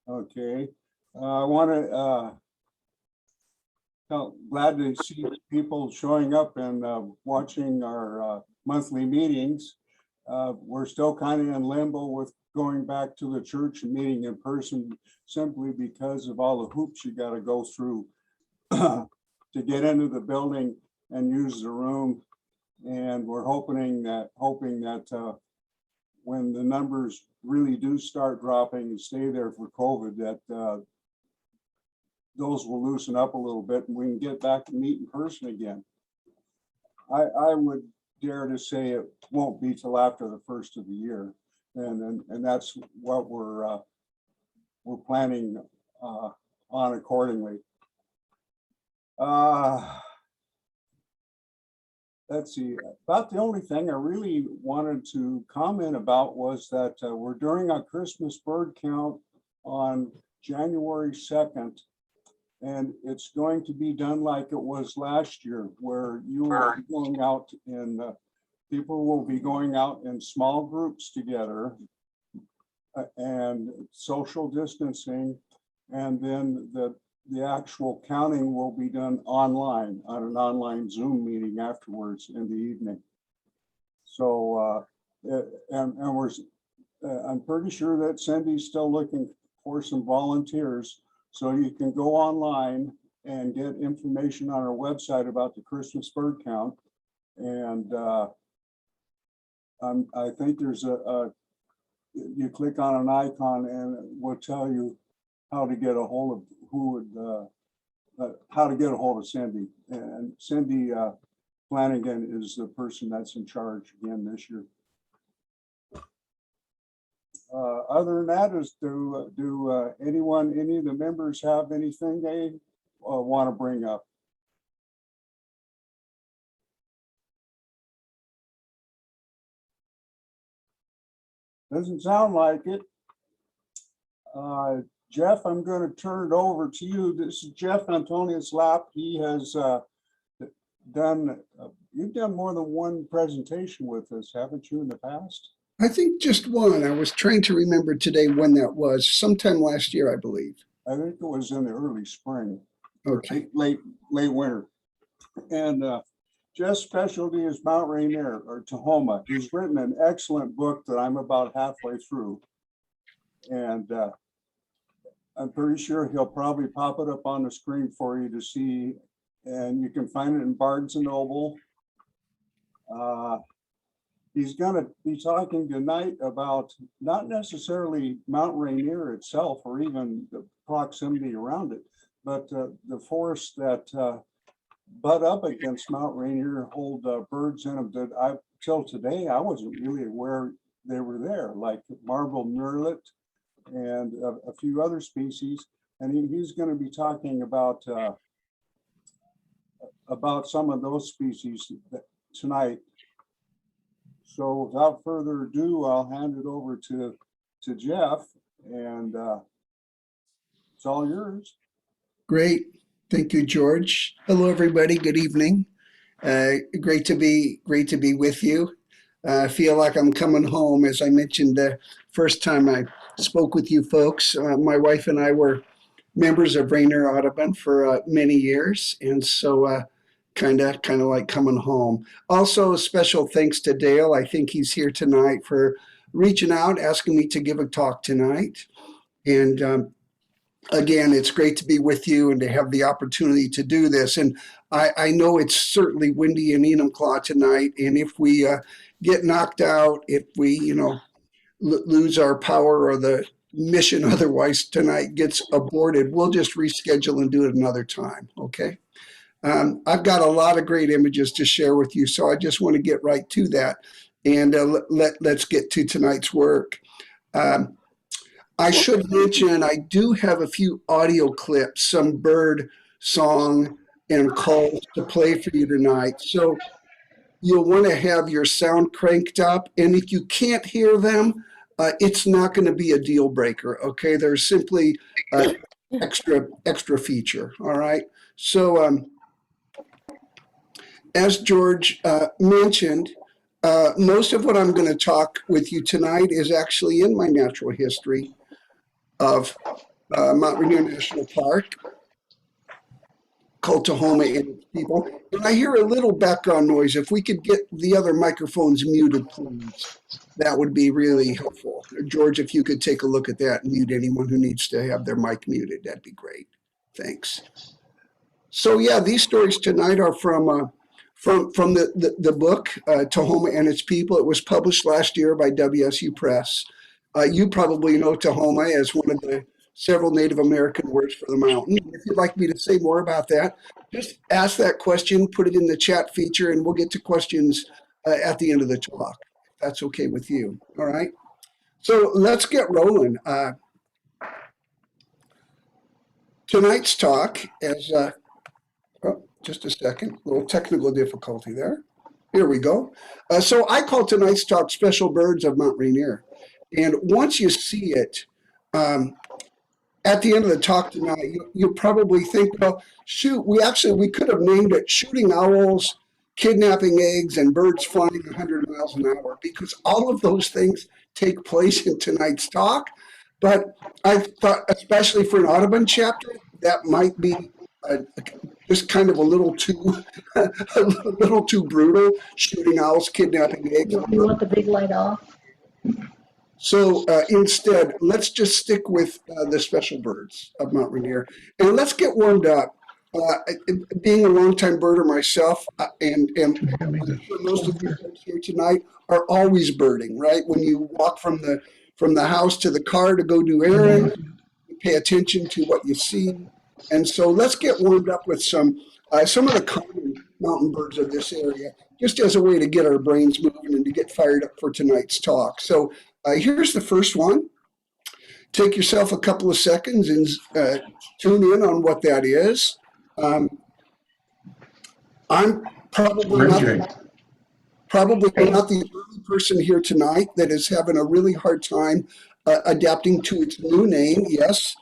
Okay. I want to, glad to see people showing up and watching our monthly meetings. We're still kind of in limbo with going back to the church and meeting in person simply because of all the hoops you got to go through to get into the building and use the room. And we're hoping that when the numbers really do start dropping and stay there for COVID, that those will loosen up a little bit and we can get back to meet in person again. I would dare to say it won't be till after the first of the year, and that's what we're planning on accordingly. Let's see, about the only thing I really wanted to comment about was that we're doing a Christmas bird count on January 2nd, and it's going to be done like it was last year, where you will be going out in, people will be going out in small groups together and social distancing, and then the actual counting will be done online on an online Zoom meeting afterwards in the evening. So, I'm pretty sure that Cindy's still looking for some volunteers. So you can go online and get information on our website about the Christmas bird count. And I think there's you click on an icon and it will tell you how to get a hold of how to get a hold of Cindy. And Cindy Flanagan is the person that's in charge again this year. Other than that, do any of the members have anything they want to bring up? Doesn't sound like it. Jeff, I'm going to turn it over to you. This is Jeff Antonelis-Lapp. He has you've done more than one presentation with us, haven't you, in the past? I think just one. I was trying to remember today when that was. Sometime last year, I believe. I think it was in the early spring. Okay. Late winter. And Jeff's specialty is Mount Rainier or Tahoma. He's written an excellent book that I'm about halfway through. And I'm pretty sure he'll probably pop it up on the screen for you to see. And you can find it in Barnes and Noble. He's going to be talking tonight about not necessarily Mount Rainier itself or even the proximity around it, but the forests that butt up against Mount Rainier hold birds in them that till today I wasn't really aware they were there, like marble murrelet and a few other species. And he's going to be talking about some of those species tonight. So without further ado, I'll hand it over to Jeff, and it's all yours. Great. Thank you, George. Hello, everybody. Good evening. Great to be with you. I feel like I'm coming home. As I mentioned the first time I spoke with you folks, my wife and I were members of Rainier Audubon for many years, and so kind of like coming home. Also, special thanks to Dale. I think he's here tonight for reaching out, asking me to give a talk tonight. And again, it's great to be with you and to have the opportunity to do this. And I know it's certainly windy in Enumclaw tonight. And if we get knocked out, if we, lose our power or the mission otherwise tonight gets aborted, we'll just reschedule and do it another time. Okay. I've got a lot of great images to share with you, so I just want to get right to that, and let's get to tonight's work. I should mention I do have a few audio clips, some bird song and calls to play for you tonight. So you'll want to have your sound cranked up, and if you can't hear them, it's not going to be a deal breaker. Okay, there's simply extra feature. All right, so. As George mentioned, most of what I'm going to talk with you tonight is actually in my natural history of Mount Rainier National Park, called Tahoma and its people. And I hear a little background noise. If we could get the other microphones muted, please, that would be really helpful. George, if you could take a look at that and mute anyone who needs to have their mic muted, that'd be great. Thanks. So yeah, these stories tonight are from the book Tahoma and Its People. It was published last year by WSU Press. You probably know Tahoma as one of the several Native American words for the mountain. If you'd like me to say more about that, just ask that question, put it in the chat feature, and we'll get to questions at the end of the talk, if that's okay with you. All right. So let's get rolling. Tonight's talk is, just a second, a little technical difficulty there. Here we go. So I call tonight's talk Special Birds of Mount Rainier. And once you see it, at the end of the talk tonight, you'll probably think, well, shoot, we could have named it Shooting Owls, Kidnapping Eggs, and Birds Flying 100 miles an hour, because all of those things take place in tonight's talk. But I thought, especially for an Audubon chapter, that might be just kind of a little too brutal. Shooting owls, kidnapping eggs. You want the big light off? So instead, let's just stick with the special birds of Mount Rainier, and let's get warmed up. Being a longtime birder myself, and most of you folks here tonight are always birding, right? When you walk from the house to the car to go do errands, you pay attention to what you see. And so let's get warmed up with some of the common mountain birds of this area, just as a way to get our brains moving and to get fired up for tonight's talk. So here's the first one. Take yourself a couple of seconds and tune in on what that is. I'm probably not the only person here tonight that is having a really hard time adapting to its new name. Yes,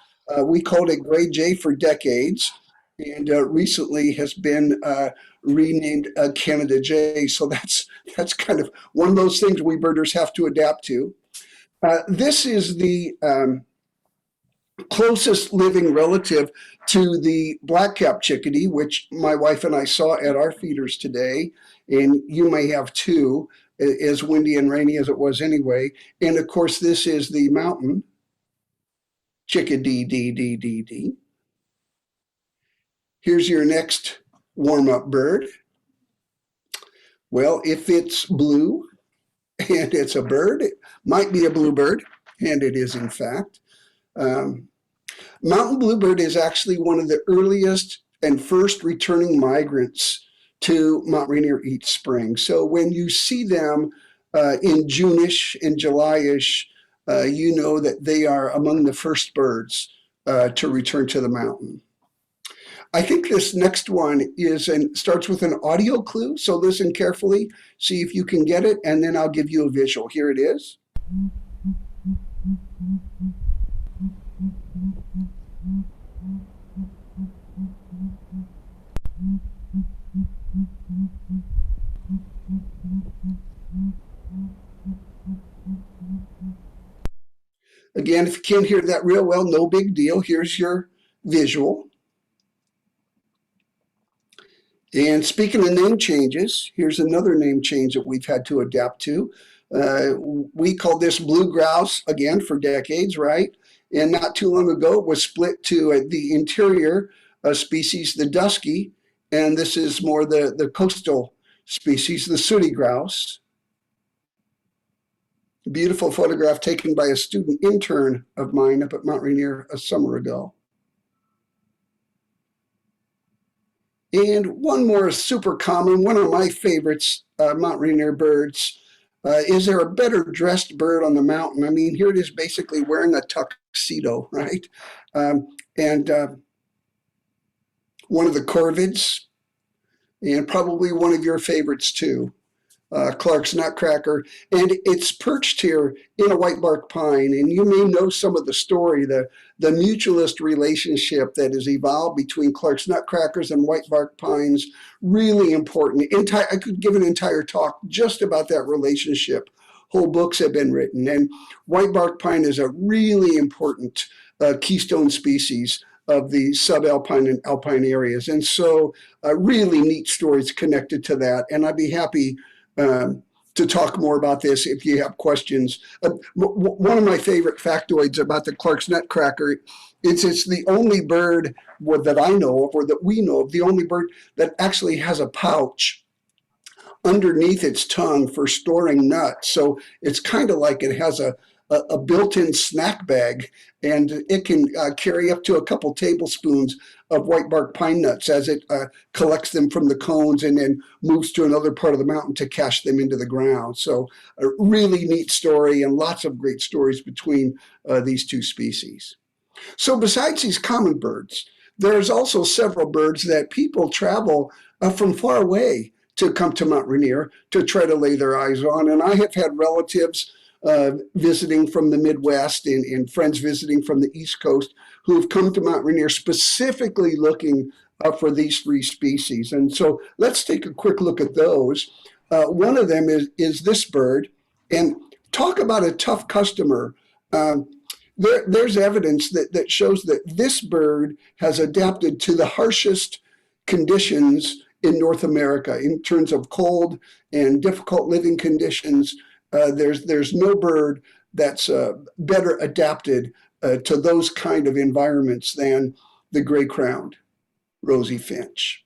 we called it Gray Jay for decades, and recently has been renamed Canada Jay. So that's kind of one of those things we birders have to adapt to. This is the closest living relative to the black-capped chickadee, which my wife and I saw at our feeders today, and you may have too, as windy and rainy as it was anyway. And of course, this is the mountain chickadee. Here's your next warm-up bird. Well, if it's blue and it's a bird, it might be a bluebird, and it is in fact. Mountain bluebird is actually one of the earliest and first returning migrants to Mount Rainier each spring. So when you see them in June-ish and July-ish, you know that they are among the first birds to return to the mountain. I think this next one starts with an audio clue, so listen carefully, see if you can get it, and then I'll give you a visual. Here it is. Again, if you can't hear that real well, no big deal. Here's your visual. And speaking of name changes, here's another name change that we've had to adapt to. We called this blue grouse, again, for decades, right? And not too long ago, it was split to the interior species, the dusky, and this is more the coastal species, the sooty grouse. Beautiful photograph taken by a student intern of mine up at Mount Rainier a summer ago. And one more super common, one of my favorites, Mount Rainier birds. Is there a better dressed bird on the mountain? I mean, here it is basically wearing a tuxedo, right? And one of the corvids, and probably one of your favorites too, Clark's Nutcracker. And it's perched here in a white bark pine. And you may know some of the story, the mutualist relationship that has evolved between Clark's Nutcrackers and white bark pines. Really important. I could give an entire talk just about that relationship. whole books have been written. And white bark pine is a really important keystone species of the subalpine and alpine areas. And so really neat stories connected to that. And I'd be happy to talk more about this if you have questions. One of my favorite factoids about the Clark's Nutcracker is it's the only bird that I know of, or that we know of, the only bird that actually has a pouch underneath its tongue for storing nuts. So it's kind of like it has a built-in snack bag, and it can carry up to a couple tablespoons of white bark pine nuts as it collects them from the cones and then moves to another part of the mountain to cache them into the ground. So a really neat story, and lots of great stories between these two species. So besides these common birds, there's also several birds that people travel from far away to come to Mount Rainier to try to lay their eyes on. And I have had relatives visiting from the Midwest and friends visiting from the East Coast who have come to Mount Rainier specifically looking for these three species. And so let's take a quick look at those. One of them is this bird. And talk about a tough customer. There's evidence that shows that this bird has adapted to the harshest conditions in North America in terms of cold and difficult living conditions. There's no bird that's better adapted to those kind of environments than the gray-crowned Rosie finch.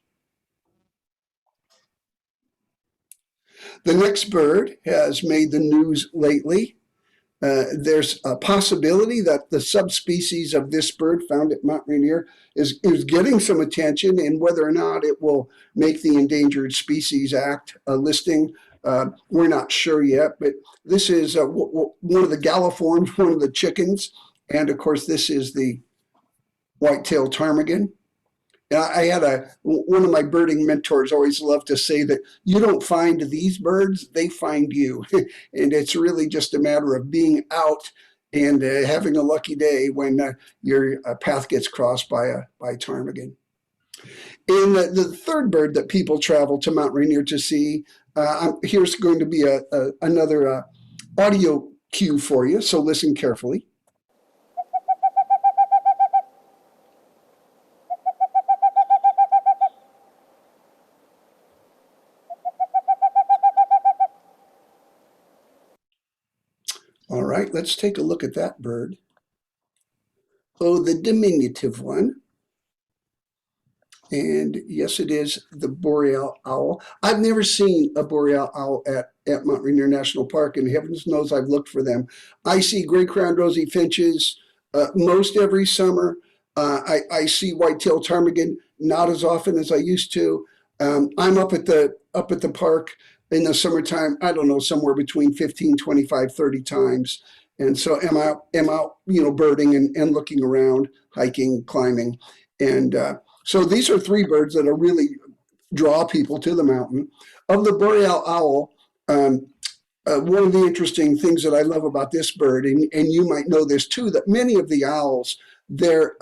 The next bird has made the news lately. There's a possibility that the subspecies of this bird found at Mount Rainier is getting some attention, and whether or not it will make the Endangered Species Act listing, we're not sure yet. But this is one of the galliforms, one of the chickens, and of course this is the Whitetail Tarmagen. I had one of my birding mentors always loved to say that you don't find these birds, they find you. And it's really just a matter of being out and having a lucky day when your path gets crossed by a ptarmigan. And the third bird that people travel to Mount Rainier to see, here's going to be another audio cue for you, so listen carefully. All right, let's take a look at that bird. Oh, the diminutive one. And yes, it is the Boreal Owl. I've never seen a Boreal Owl at Mount Rainier National Park, and heavens knows I've looked for them. I see gray-crowned Rosie finches most every summer. I see whitetail ptarmigan not as often as I used to. I'm up at the park in the summertime, I don't know, somewhere between 15, 25, 30 times. And so am out, birding and looking around, hiking, climbing. And so these are three birds that really draw people to the mountain. Of the Boreal Owl, one of the interesting things that I love about this bird, and you might know this too, that many of the owls, their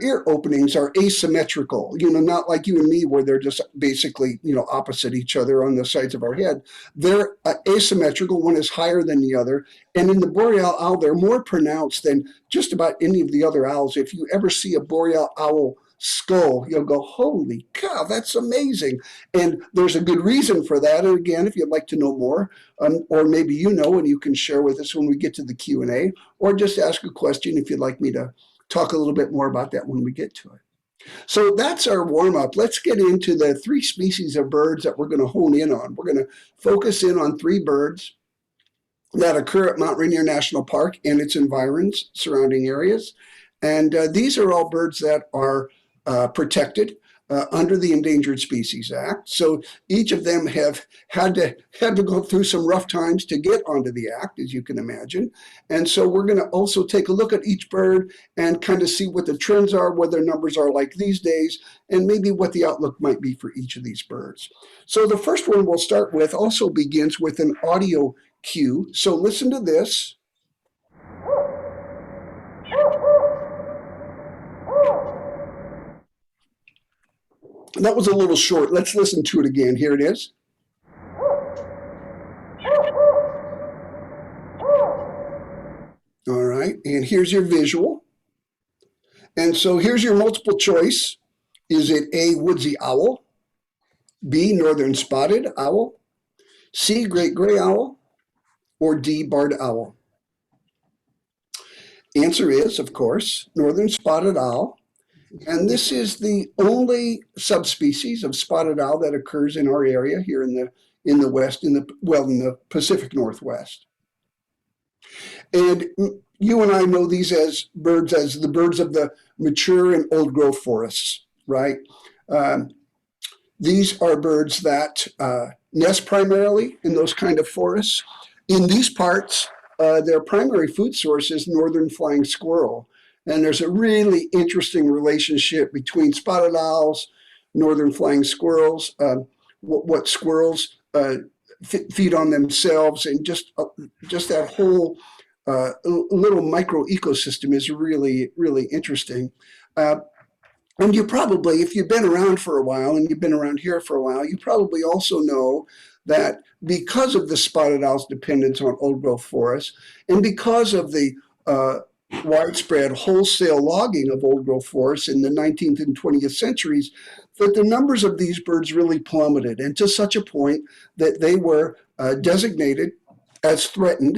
ear openings are asymmetrical, not like you and me where they're just basically, opposite each other on the sides of our head. They're asymmetrical. One is higher than the other. And in the Boreal Owl, they're more pronounced than just about any of the other owls. If you ever see a Boreal Owl skull, you'll go, holy cow, that's amazing. And there's a good reason for that. And again, if you'd like to know more, or maybe and you can share with us when we get to the Q&A, or just ask a question if you'd like me to talk a little bit more about that when we get to it. So that's our warm-up. Let's get into the three species of birds that we're going to hone in on. We're going to focus in on three birds that occur at Mount Rainier National Park and its environs, surrounding areas. And these are all birds that are protected under the Endangered Species Act. So each of them have had to go through some rough times to get onto the act, as you can imagine. And so we're going to also take a look at each bird and kind of see what the trends are, what their numbers are like these days, and maybe what the outlook might be for each of these birds. So the first one we'll start with also begins with an audio cue. So listen to this. That was a little short. Let's listen to it again. Here it is. All right, and here's your visual. And so here's your multiple choice. Is it A, woodsy owl, B, northern spotted owl, C, great gray owl, or D, barred owl? Answer is, of course, northern spotted owl. And this is the only subspecies of spotted owl that occurs in our area here in the west, in the Pacific Northwest. And you and I know these as birds, as the birds of the mature and old growth forests, right? These are birds that nest primarily in those kind of forests. In these parts, their primary food source is northern flying squirrel. And there's a really interesting relationship between spotted owls, northern flying squirrels, what squirrels feed on themselves, and just that whole little micro ecosystem is really, really interesting. And you probably, if you've been around for a while and you've been around here for a while, you probably also know that because of the spotted owl's dependence on old growth forests, and because of the widespread wholesale logging of old growth forests in the 19th and 20th centuries, that the numbers of these birds really plummeted, and to such a point that they were designated as threatened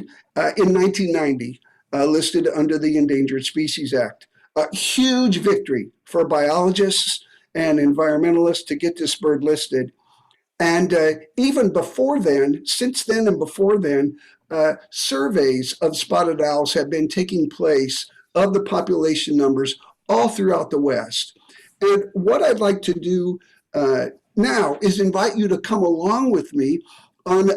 in 1990, listed under the Endangered Species Act. A huge victory for biologists and environmentalists to get this bird listed. And even before then, since then and before then, surveys of spotted owls have been taking place of the population numbers all throughout the West. And what I'd like to do now is invite you to come along with me on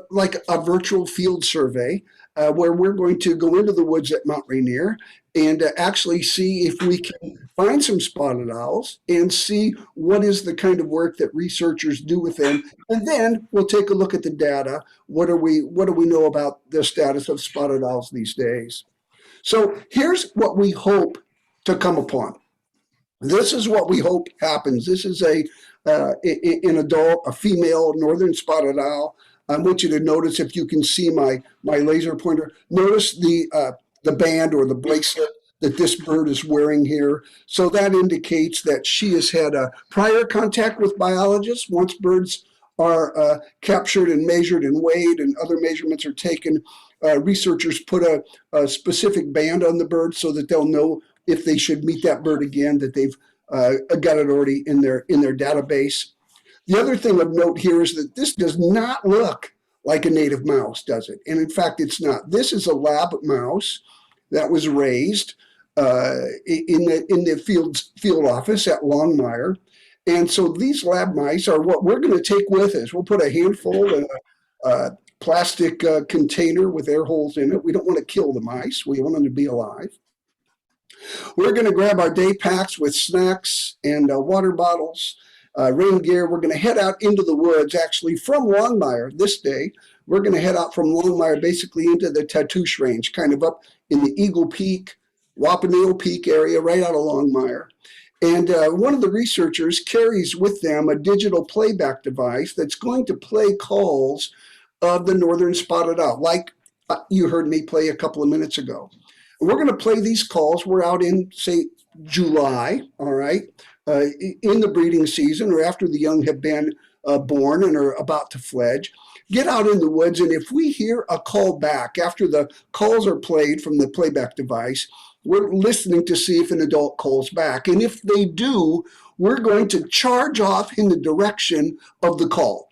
like a virtual field survey where we're going to go into the woods at Mount Rainier and actually see if we can find some spotted owls and see what is the kind of work that researchers do with them. And then we'll take a look at the data. What do we know about the status of spotted owls these days? So here's what we hope to come upon. This is what we hope happens. This is an adult, a female northern spotted owl. I want you to notice, if you can see my laser pointer, notice the band or the bracelet that this bird is wearing here. So that indicates that she has had a prior contact with biologists. Once birds are captured and measured and weighed and other measurements are taken, researchers put a specific band on the bird so that they'll know if they should meet that bird again, that they've got it already in their database. The other thing of note here is that this does not look like a native mouse, does it? And in fact, it's not. This is a lab mouse that was raised in the field office at Longmire. And so these lab mice are what we're going to take with us. We'll put a handful in a plastic container with air holes in it. We don't want to kill the mice. We want them to be alive. We're going to grab our day packs with snacks and water bottles, rain gear. We're going to head out into the woods, actually, from Longmire this day. We're going to head out from Longmire basically into the Tatoosh Range, kind of up in the Eagle Peak, Wapaneo Peak area, right out of Longmire. And one of the researchers carries with them a digital playback device that's going to play calls of the northern spotted owl, like you heard me play a couple of minutes ago. We're going to play these calls. We're out in, say, July, all right, in the breeding season or after the young have been born and are about to fledge. Get out in the woods, and if we hear a call back after the calls are played from the playback device, we're listening to see if an adult calls back. And if they do, we're going to charge off in the direction of the call.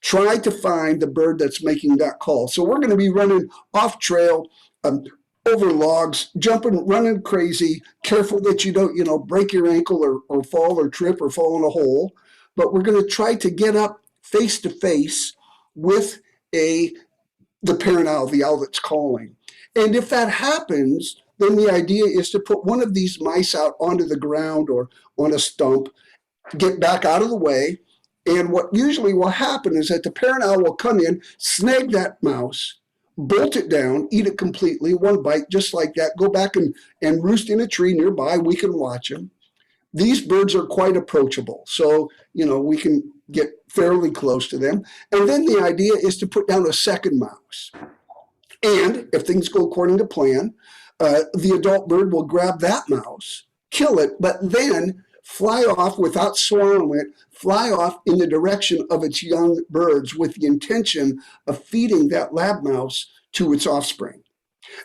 Try to find the bird that's making that call. So we're going to be running off trail, over logs, jumping, running crazy, careful that you don't, break your ankle or fall or trip or fall in a hole. But we're going to try to get up face to face with the parent owl, the owl that's calling. And if that happens, then the idea is to put one of these mice out onto the ground or on a stump, get back out of the way. And what usually will happen is that the parent owl will come in, snag that mouse, bolt it down, eat it completely, one bite, just like that, go back and roost in a tree nearby. We can watch them. These birds are quite approachable, so, we can get fairly close to them. And then the idea is to put down a second mouse. And if things go according to plan, the adult bird will grab that mouse, kill it, but then fly off without swallowing it, fly off in the direction of its young birds with the intention of feeding that lab mouse to its offspring.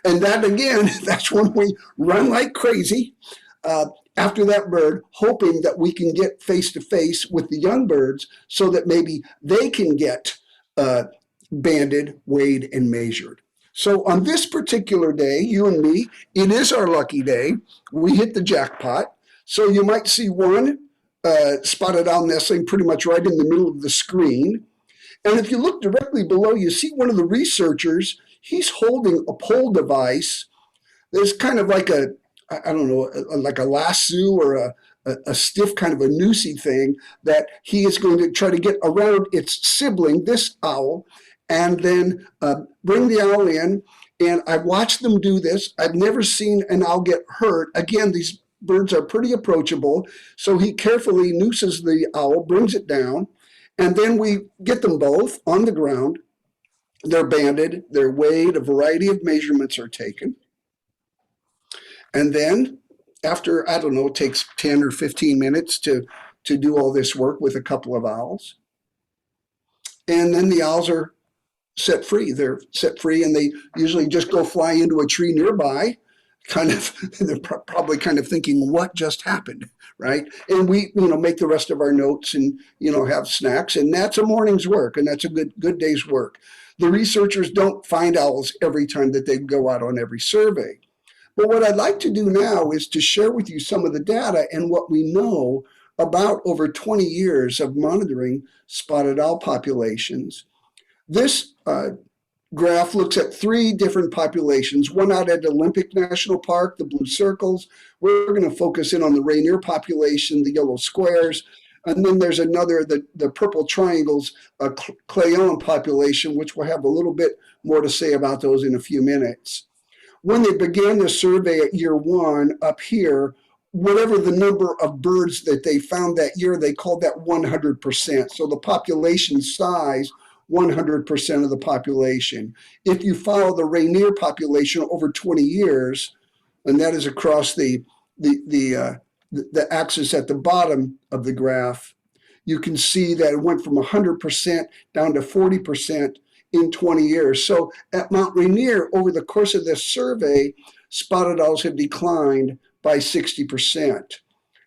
And that, again, that's when we run like crazy after that bird, hoping that we can get face to face with the young birds so that maybe they can get banded, weighed, and measured. So on this particular day, you and me, it is our lucky day. We hit the jackpot. So you might see one spotted owl nestling pretty much right in the middle of the screen. And if you look directly below, you see one of the researchers. He's holding a pole device. There's kind of like a, I don't know, like a lasso or a stiff kind of a noosey thing that he is going to try to get around its sibling, this owl, and then bring the owl in. And I've watched them do this. I've never seen an owl get hurt. Again, these birds are pretty approachable. So he carefully nooses the owl, brings it down, and then we get them both on the ground. They're banded, they're weighed, a variety of measurements are taken. And then after, I don't know, it takes 10 or 15 minutes to do all this work with a couple of owls. And then the owls are set free. They're set free and they usually just go fly into a tree nearby, kind of, they're probably kind of thinking, what just happened, right? And we, make the rest of our notes and, have snacks, and that's a morning's work, and that's a good day's work. The researchers don't find owls every time that they go out on every survey. But what I'd like to do now is to share with you some of the data and what we know about over 20 years of monitoring spotted owl populations. This graph looks at 3 different populations, one out at Olympic National Park, the blue circles. We're going to focus in on the Rainier population, the yellow squares. And then there's another, the purple triangles, Clayton population, which we'll have a little bit more to say about those in a few minutes. When they began the survey at year 1 up here, whatever the number of birds that they found that year, they called that 100%. So the population size, 100% of the population. If you follow the Rainier population over 20 years, and that is across the axis at the bottom of the graph, you can see that it went from 100% down to 40% in 20 years. So at Mount Rainier, over the course of this survey, spotted owls have declined by 60%.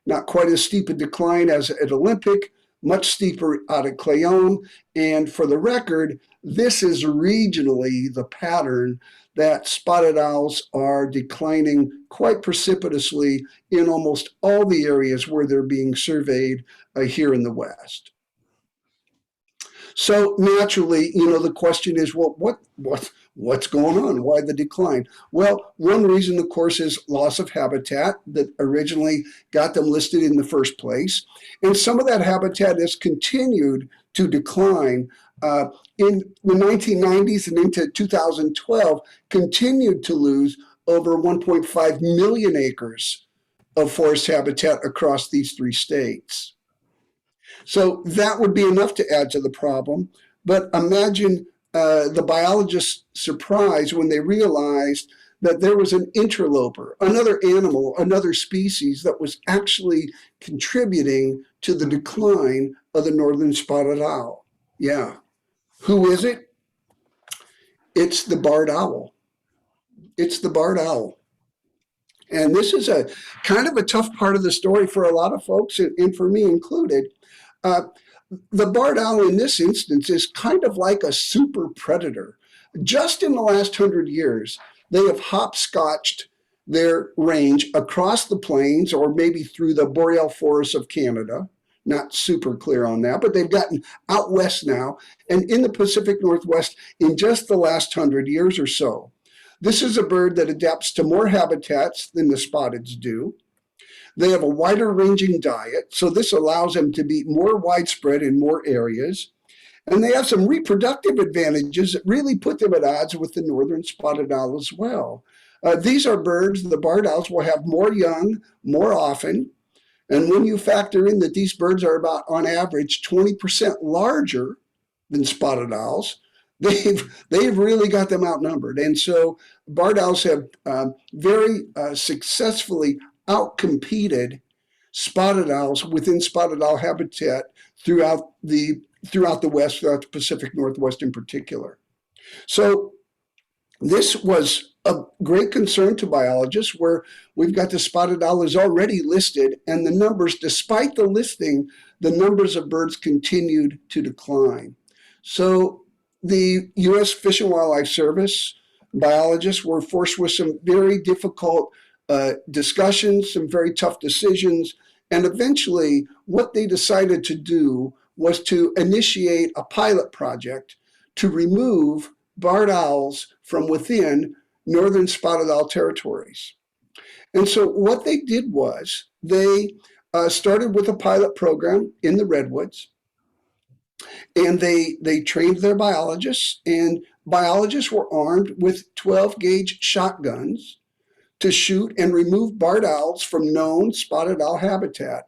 Not quite as steep a decline as at Olympic, much steeper out at Clayton. And for the record, this is regionally the pattern that spotted owls are declining quite precipitously in almost all the areas where they're being surveyed here in the West. So naturally, the question is, well, what's going on? Why the decline? Well, one reason, of course, is loss of habitat that originally got them listed in the first place. And some of that habitat has continued to decline in the 1990s and into 2012, continued to lose over 1.5 million acres of forest habitat across these 3 states. So that would be enough to add to the problem. But imagine the biologists' surprise when they realized that there was an interloper, another animal, another species that was actually contributing to the decline of the northern spotted owl. Yeah. Who is it? It's the barred owl. It's the barred owl. And this is a kind of a tough part of the story for a lot of folks, and for me included. The barred owl in this instance is kind of like a super predator. Just in the last 100 years, they have hopscotched their range across the plains or maybe through the boreal forests of Canada. Not super clear on that, but they've gotten out west now and in the Pacific Northwest in just the last 100 years or so. This is a bird that adapts to more habitats than the spotteds do. They have a wider ranging diet, so this allows them to be more widespread in more areas. And they have some reproductive advantages that really put them at odds with the northern spotted owl as well. These are birds, the barred owls will have more young more often. And when you factor in that these birds are about, on average, 20% larger than spotted owls, they've really got them outnumbered. And so barred owls have very successfully outcompeted spotted owls within spotted owl habitat throughout the West, throughout the Pacific Northwest in particular. So this was a great concern to biologists, where we've got the spotted owl is already listed, and the numbers, despite the listing, the numbers of birds continued to decline. So the U.S. Fish and Wildlife Service biologists were forced with some very difficult discussions, some very tough decisions, and eventually what they decided to do was to initiate a pilot project to remove barred owls from within northern spotted owl territories. And so what they did was they started with a pilot program in the redwoods, and they trained their biologists, and biologists were armed with 12 gauge shotguns to shoot and remove barred owls from known spotted owl habitat.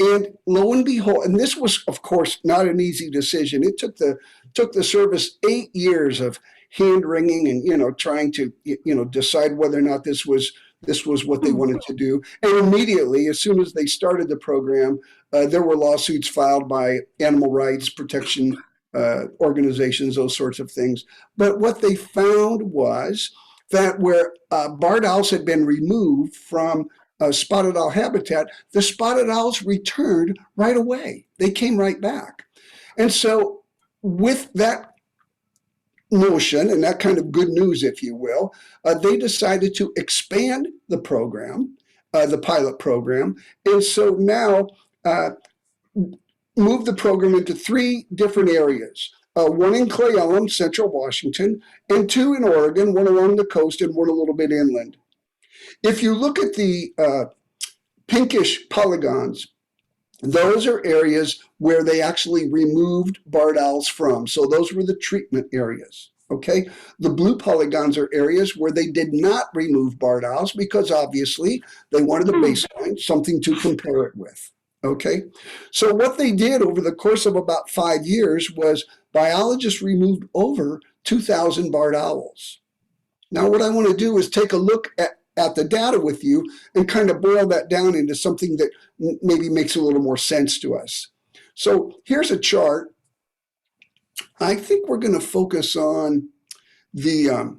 And lo and behold, and this was, of course, not an easy decision. It took the service 8 years of hand wringing and trying to decide whether or not this was what they wanted to do. And immediately, as soon as they started the program, there were lawsuits filed by animal rights protection organizations, those sorts of things. But what they found was that where barred owls had been removed from spotted owl habitat, the spotted owls returned right away. They came right back. And so with that notion and that kind of good news, if you will, they decided to expand the program, the pilot program. And so now move the program into 3 different areas. One in Cle Elum, central Washington, and 2 in Oregon, one along the coast and one a little bit inland. If you look at the pinkish polygons, those are areas where they actually removed barred owls from. So those were the treatment areas, okay? The blue polygons are areas where they did not remove barred owls because obviously they wanted a baseline, something to compare it with, okay? So what they did over the course of about 5 years was biologists removed over 2,000 barred owls. Now what I want to do is take a look at the data with you and kind of boil that down into something that maybe makes a little more sense to us. So here's a chart. I think we're going to focus on the,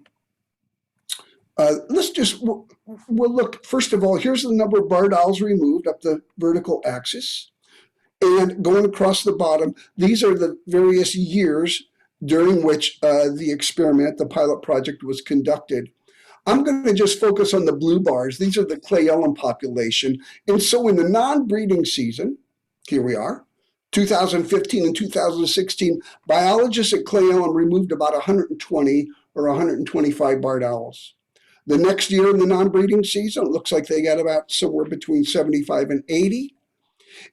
we'll look, first of all, here's the number of barred owls removed up the vertical axis. And going across the bottom, these are the various years during which the experiment, the pilot project, was conducted. I'm going to just focus on the blue bars. These are the Cle Elum population. And so in the non-breeding season, here we are, 2015 and 2016, biologists at Cle Elum removed about 120 or 125 barred owls. The next year in the non-breeding season, it looks like they got about somewhere between 75 and 80.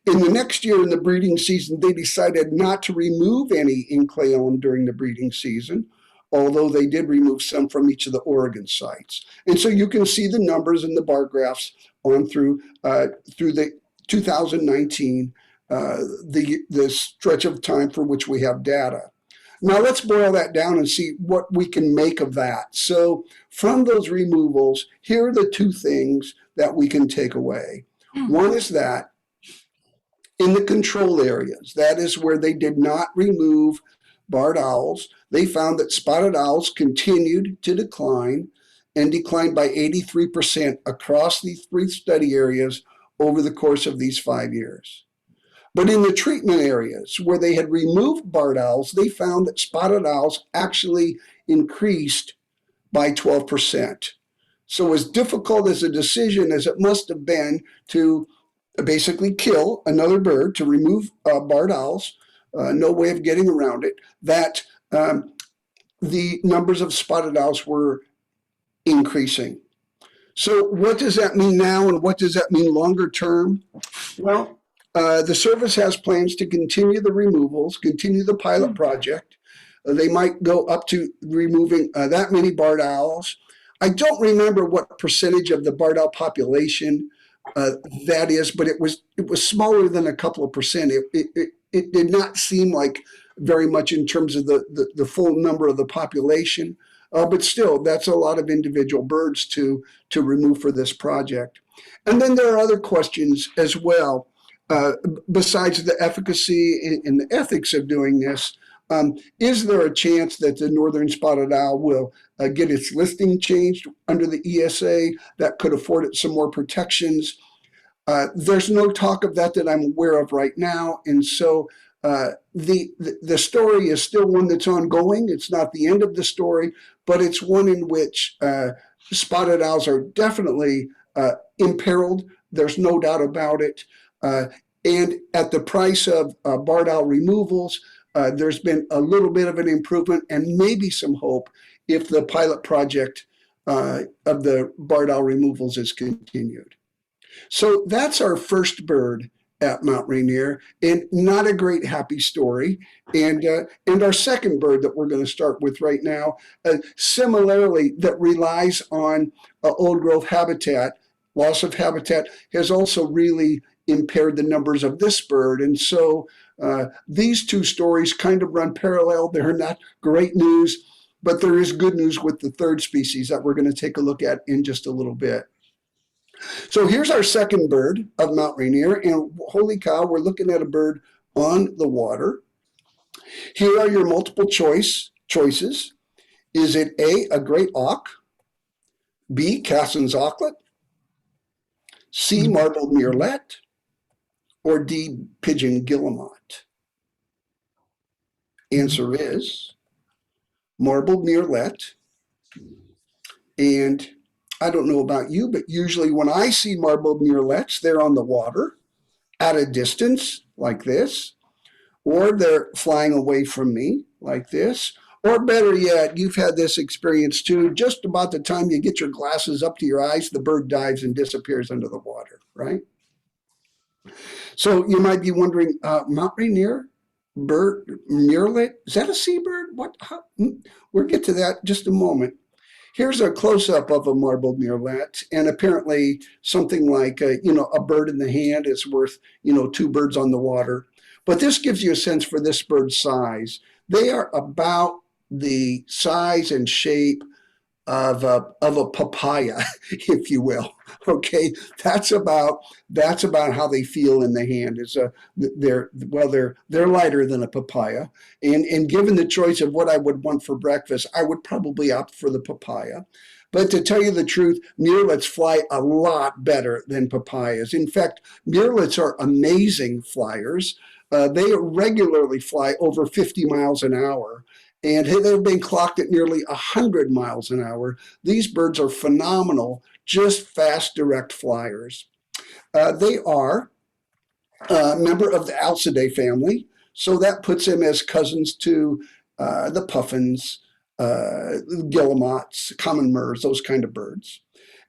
In the next year in the breeding season, they decided not to remove any in Cle Elum during the breeding season, although they did remove some from each of the Oregon sites. And so you can see the numbers in the bar graphs on through the 2019, the stretch of time for which we have data. Now let's boil that down and see what we can make of that. So from those removals, here are the 2 things that we can take away. One is that in the control areas, that is where they did not remove barred owls, they found that spotted owls continued to decline and declined by 83% across these 3 study areas over the course of these 5 years. But in the treatment areas where they had removed barred owls, they found that spotted owls actually increased by 12%. So as difficult as a decision as it must have been to basically kill another bird, to remove barred owls, no way of getting around it, that the numbers of spotted owls were increasing. So what does that mean now, and what does that mean longer term? Well, the service has plans to continue the removals, continue the pilot project. They might go up to removing that many barred owls. I don't remember what percentage of the barred owl population that is, but it was smaller than a couple of percent. It did not seem like very much in terms of the full number of the population. But still, that's a lot of individual birds to remove for this project. And then there are other questions as well, besides the efficacy and the ethics of doing this. Is there a chance that the northern spotted owl will get its listing changed under the ESA that could afford it some more protections? There's no talk of that I'm aware of right now, and so the story is still one that's ongoing. It's not the end of the story, but it's one in which spotted owls are definitely imperiled. There's no doubt about it. And at the price of barred owl removals, there's been a little bit of an improvement and maybe some hope if the pilot project of the barred owl removals is continued. So that's our first bird at Mount Rainier, and not a great happy story. And our second bird that we're going to start with right now, similarly, that relies on old growth habitat. Loss of habitat has also really impaired the numbers of this bird. And so these two stories kind of run parallel. They're not great news, but there is good news with the third species that we're going to take a look at in just a little bit. So here's our second bird of Mount Rainier, and holy cow, we're looking at a bird on the water. Here are your multiple choices. Is it A, a great auk, B, Cassin's auklet, C, marbled murrelet, or D, pigeon guillemot? Answer is marbled murrelet. And I don't know about you, but usually when I see marbled murrelets, they're on the water at a distance like this, or they're flying away from me like this, or better yet, you've had this experience too. Just about the time you get your glasses up to your eyes, the bird dives and disappears under the water, right? So you might be wondering, Mount Rainier, bird, murrelet, is that a seabird? What? How? We'll get to that in just a moment. Here's a close-up of a marbled murrelet, and apparently something like, a bird in the hand is worth, two birds on the water. But this gives you a sense for this bird's size. They are about the size and shape of a papaya, if you will. Okay, that's about how they feel in the hand. They're lighter than a papaya, and given the choice of what I would want for breakfast, I would probably opt for the papaya. But to tell you the truth, murrelets fly a lot better than papayas. In fact, murrelets are amazing flyers. They regularly fly over 50 miles an hour. And they've been clocked at nearly 100 miles an hour. These birds are phenomenal, just fast, direct flyers. They are a member of the Alcidae family, so that puts them as cousins to the puffins, guillemots, common murres, those kind of birds.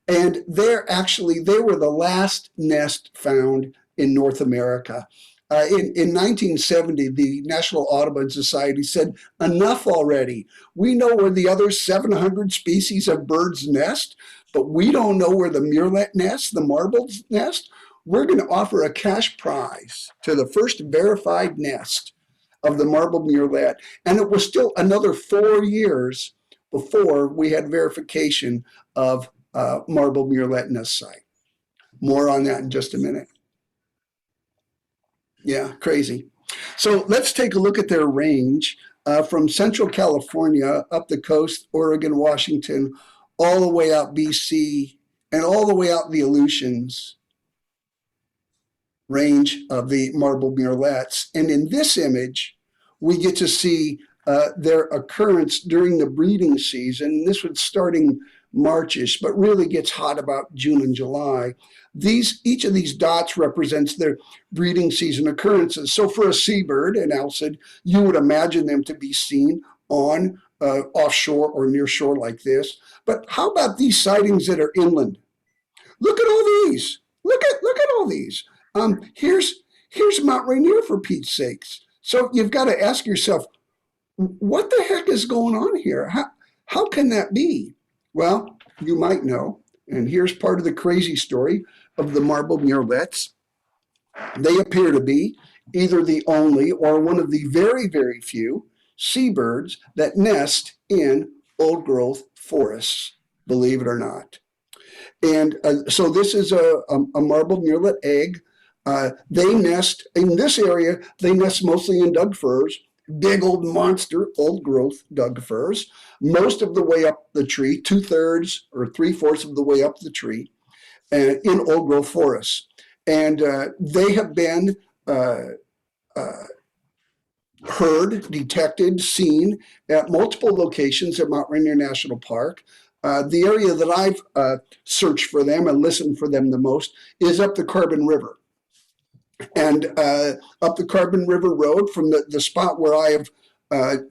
And they were the last nest found in North America. In 1970, the National Audubon Society said, enough already. We know where the other 700 species of birds nest, but we don't know where the murrelet nests, the marbles nest. We're going to offer a cash prize to the first verified nest of the marbled murrelet. And it was still another 4 years before we had verification of marbled murrelet nest site. More on that in just a minute. Yeah, crazy. So let's take a look at their range from Central California up the coast, Oregon, Washington, all the way out BC, and all the way out the Aleutians range of the marbled murrelets. And in this image, we get to see their occurrence during the breeding season. This was starting Marchish, but really gets hot about June and July. Each of these dots represents their breeding season occurrences. So for a seabird, an alcid, you would imagine them to be seen on offshore or near shore like this. But how about these sightings that are inland? Look at all these. Look at all these. Here's Mount Rainier, for Pete's sakes. So you've got to ask yourself, what the heck is going on here? How can that be? Well, you might know, and here's part of the crazy story of the marbled murrelets. They appear to be either the only or one of the very, very few seabirds that nest in old growth forests, believe it or not. And so this is a marbled murrelet egg. They nest in this area, they nest mostly in Doug firs, big old monster, old growth Doug firs, most of the way up the tree, 2/3 or 3/4 of the way up the tree, and in old growth forests. And they have been heard, detected, seen at multiple locations at Mount Rainier National Park. The area that I've searched for them and listened for them the most is up the Carbon River. And up the Carbon River Road from the spot where I have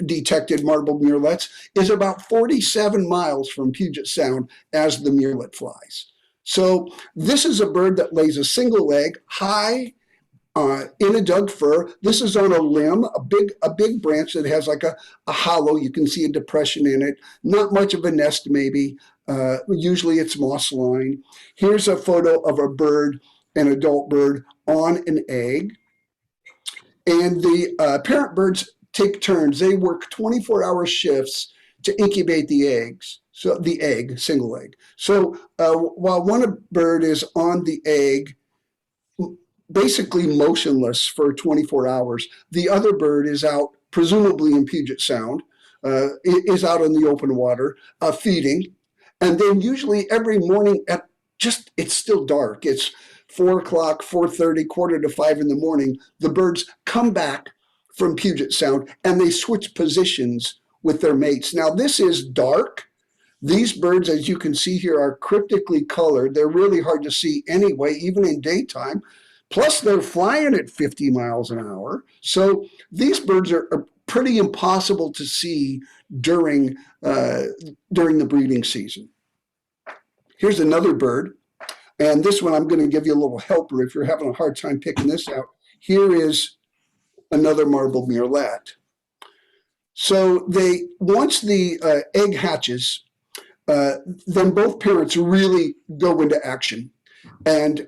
detected marbled murrelets is about 47 miles from Puget Sound as the murrelet flies. So this is a bird that lays a single egg high in a Doug fir. This is on a limb, a big branch that has like a hollow. You can see a depression in it. Not much of a nest, maybe. Usually it's moss lined. Here's a photo of a bird, an adult bird on an egg. And the parent birds take turns. They work 24-hour shifts to incubate the eggs. So the egg, single egg. So while one bird is on the egg, basically motionless for 24 hours, the other bird is out, presumably in Puget Sound, is out in the open water feeding. And then usually every morning at it's still dark. It's 4 o'clock, 4:30, 4:45 in the morning. The birds come back from Puget Sound and they switch positions with their mates. Now this is dark. These birds, as you can see here, are cryptically colored. They're really hard to see anyway, even in daytime. Plus they're flying at 50 miles an hour. So these birds are pretty impossible to see during the breeding season. Here's another bird. And this one, I'm going to give you a little helper if you're having a hard time picking this out. Here is another marbled murrelet. So once the egg hatches, then both parents really go into action and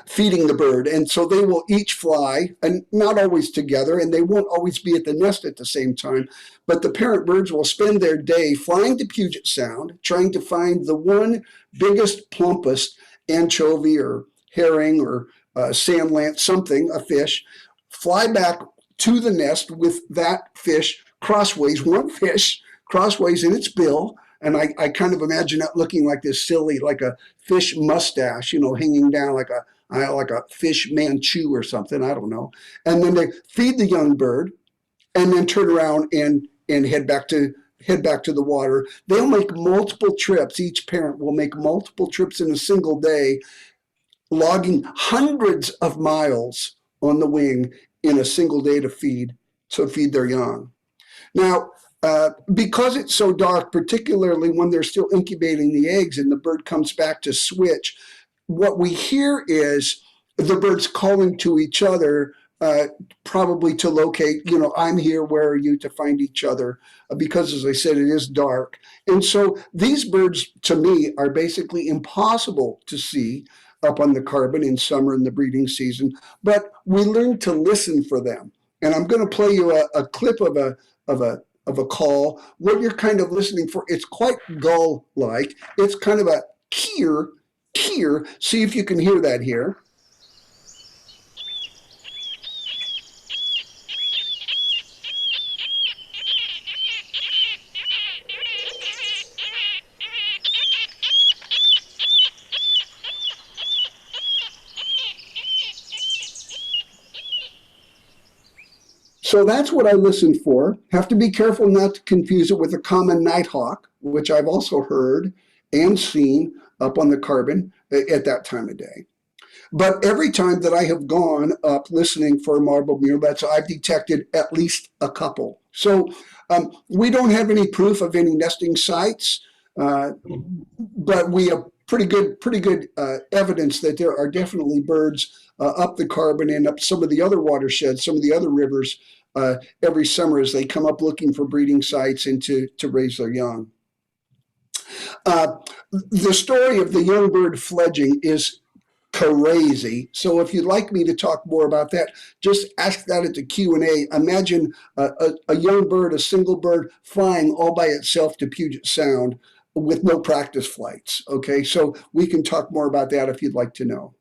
feeding the bird. And so they will each fly, and not always together, and they won't always be at the nest at the same time, but the parent birds will spend their day flying to Puget Sound, trying to find the one biggest, plumpest anchovy or herring or sand lance, something, a fish, fly back to the nest with that fish crossways, one fish crossways in its bill. And I kind of imagine that looking like this silly, like a fish mustache, hanging down like a fish Manchu or something, I don't know. And then they feed the young bird and then turn around and head back to the water. They'll make multiple trips. Each parent will make multiple trips in a single day, logging hundreds of miles on the wing in a single day to feed their young. Now, because it's so dark, particularly when they're still incubating the eggs and the bird comes back to switch, what we hear is the birds calling to each other, probably to locate, I'm here, where are you, to find each other, because as I said, it is dark. And so these birds, to me, are basically impossible to see up on the Carbon in summer in the breeding season, but we learn to listen for them. And I'm going to play you a clip of a call. What you're kind of listening for, it's quite gull-like. It's kind of a keer. See if you can hear that here. So that's what I listen for. Have to be careful not to confuse it with a common nighthawk, which I've also heard and seen up on the Carbon at that time of day. But every time that I have gone up listening for marbled murrelets, I've detected at least a couple. So we don't have any proof of any nesting sites, but we have pretty good evidence that there are definitely birds up the Carbon and up some of the other watersheds, some of the other rivers every summer as they come up looking for breeding sites and to raise their young. The story of the young bird fledging is crazy. So if you'd like me to talk more about that, just ask that at the Q&A. Imagine a young bird, a single bird flying all by itself to Puget Sound with no practice flights. Okay, so we can talk more about that if you'd like to know.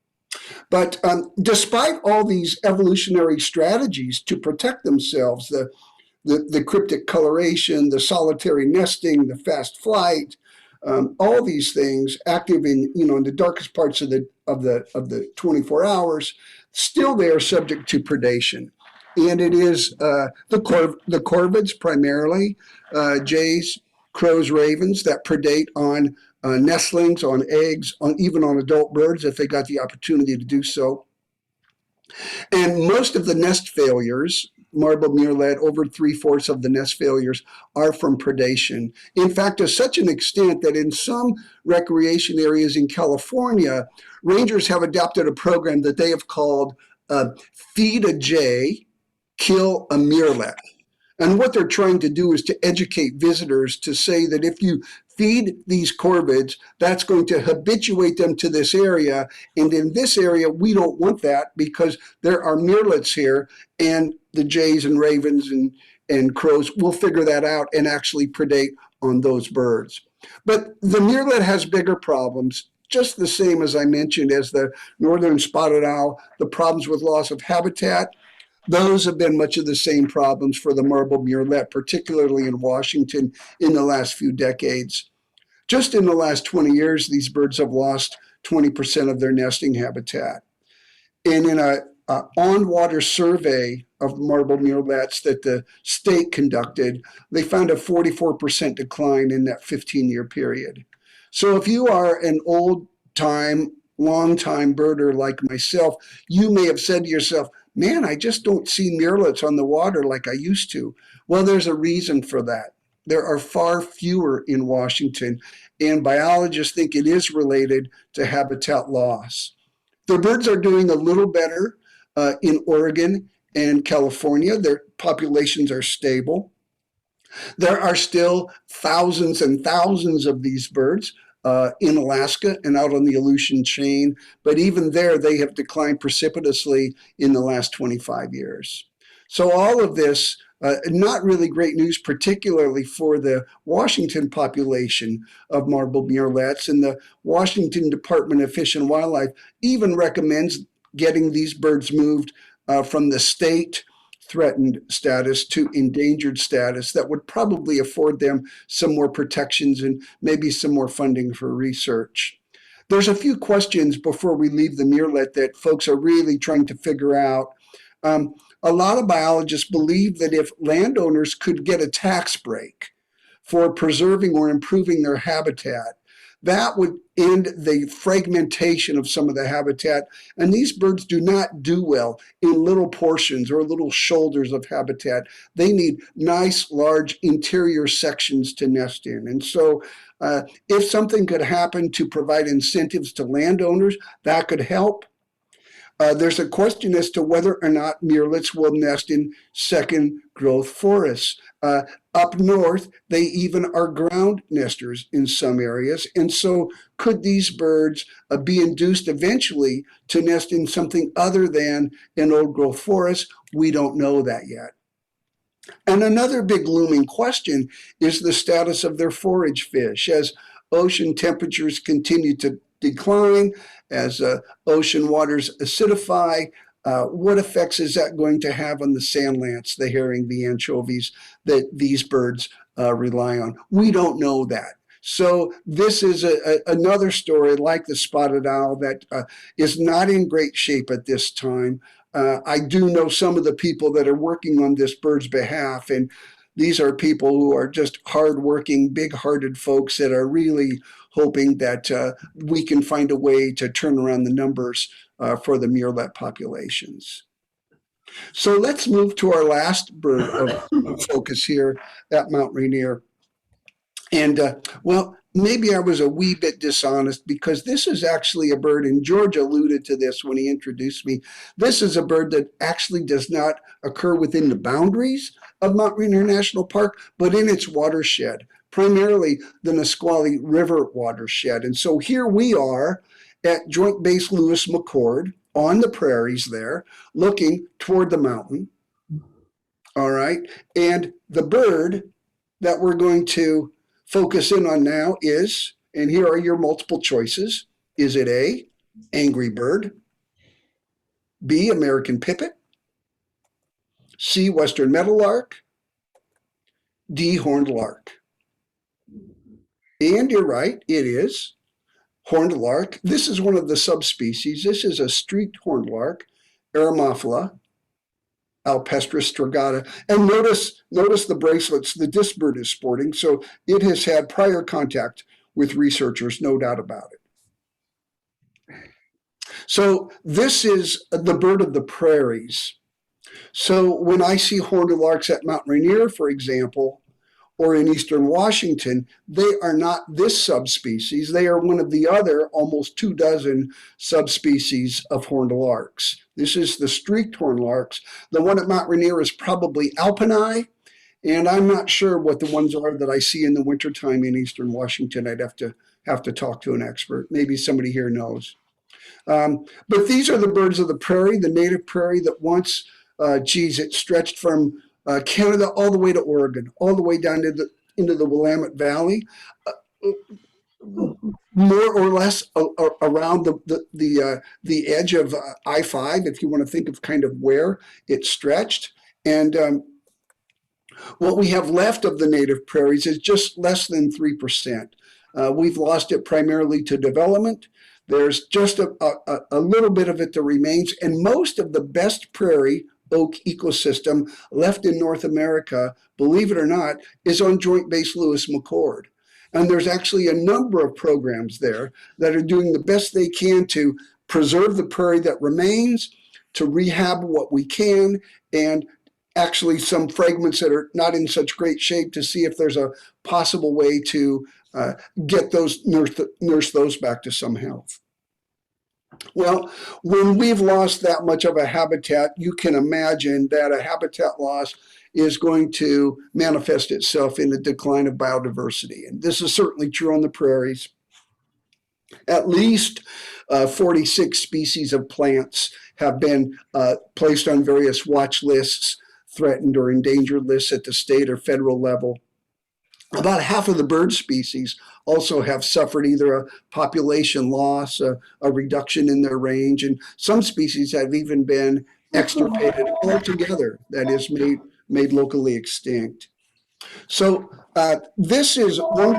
But despite all these evolutionary strategies to protect themselves, the cryptic coloration, the solitary nesting, the fast flight, all these things active in the darkest parts of the 24 hours, still they are subject to predation. And it is the corvids primarily, jays, crows, ravens that predate on nestlings, on eggs, even on adult birds if they got the opportunity to do so. And most of the nest failures, marbled murrelet, over 3/4 of the nest failures are from predation. In fact, to such an extent that in some recreation areas in California, rangers have adopted a program that they have called Feed a Jay, Kill a Murrelet. And what they're trying to do is to educate visitors to say that if you feed these corvids, that's going to habituate them to this area. And in this area, we don't want that because there are murrelets here, and the jays and ravens and crows will figure that out and actually predate on those birds. But the murrelet has bigger problems, just the same as I mentioned as the northern spotted owl, the problems with loss of habitat. Those have been much of the same problems for the marbled murrelet, particularly in Washington in the last few decades. Just in the last 20 years, these birds have lost 20% of their nesting habitat. And in an on-water survey of marbled murrelets that the state conducted, they found a 44% decline in that 15-year period. So if you are an old-time, long-time birder like myself, you may have said to yourself, man, I just don't see murrelets on the water like I used to. Well, there's a reason for that. There are far fewer in Washington, and biologists think it is related to habitat loss. The birds are doing a little better in Oregon and California. Their populations are stable. There are still thousands and thousands of these birds in Alaska and out on the Aleutian chain, but even there they have declined precipitously in the last 25 years. So all of this, not really great news, particularly for the Washington population of marbled murrelets, and the Washington Department of Fish and Wildlife even recommends getting these birds moved from the state threatened status to endangered status that would probably afford them some more protections and maybe some more funding for research. There's a few questions before we leave the murrelet that folks are really trying to figure out. A lot of biologists believe that if landowners could get a tax break for preserving or improving their habitat, that would end the fragmentation of some of the habitat. And these birds do not do well in little portions or little shoulders of habitat. They need nice, large interior sections to nest in. And so if something could happen to provide incentives to landowners, that could help. There's a question as to whether or not murrelets will nest in second growth forests. Up north, they even are ground nesters in some areas. And so could these birds be induced eventually to nest in something other than an old growth forest? We don't know that yet. And another big looming question is the status of their forage fish. As ocean temperatures continue to decline, as ocean waters acidify, what effects is that going to have on the sand lance, the herring, the anchovies that these birds rely on? We don't know that. So this is another story like the spotted owl that is not in great shape at this time. I do know some of the people that are working on this bird's behalf, and these are people who are just hardworking, big-hearted folks that are really hoping that we can find a way to turn around the numbers for the murrelet populations. So let's move to our last bird of focus here at Mount Rainier. And well, maybe I was a wee bit dishonest because this is actually a bird, and George alluded to this when he introduced me. This is a bird that actually does not occur within the boundaries of Mount Rainier National Park, but in its watershed, primarily the Nisqually River watershed. And so here we are at Joint Base Lewis McChord on the prairies there, looking toward the mountain. All right. And the bird that we're going to focus in on now is, and here are your multiple choices. Is it A, angry bird, B, American pipit, C, western meadowlark, D, horned lark? And you're right, it is horned lark. This is one of the subspecies. This is a streaked horned lark, Eremophila alpestris strigata. And notice the bracelets the disc bird is sporting. So it has had prior contact with researchers, no doubt about it. So this is the bird of the prairies. So when I see horned larks at Mount Rainier, for example, or in eastern Washington, they are not this subspecies. They are one of the other almost 24 subspecies of horned larks. This is the streaked horned larks. The one at Mount Rainier is probably alpini, and I'm not sure what the ones are that I see in the wintertime in eastern Washington. I'd have to talk to an expert. Maybe somebody here knows. But these are the birds of the prairie, the native prairie that once, it stretched from Canada all the way to Oregon, all the way down into the Willamette Valley, more or less around the edge of I-5, if you want to think of kind of where it stretched. And what we have left of the native prairies is just less than 3%. We've lost it primarily to development. There's just a little bit of it that remains, and most of the best prairie oak ecosystem left in North America, believe it or not, is on Joint Base Lewis McChord. And there's actually a number of programs there that are doing the best they can to preserve the prairie that remains, to rehab what we can, and actually some fragments that are not in such great shape to see if there's a possible way to get those, nurse those back to some health. Well, when we've lost that much of a habitat, you can imagine that a habitat loss is going to manifest itself in the decline of biodiversity. And this is certainly true on the prairies. At least 46 species of plants have been placed on various watch lists, threatened or endangered lists at the state or federal level. About half of the bird species also have suffered either a population loss, a reduction in their range, and some species have even been extirpated altogether, that is, made locally extinct. So this is one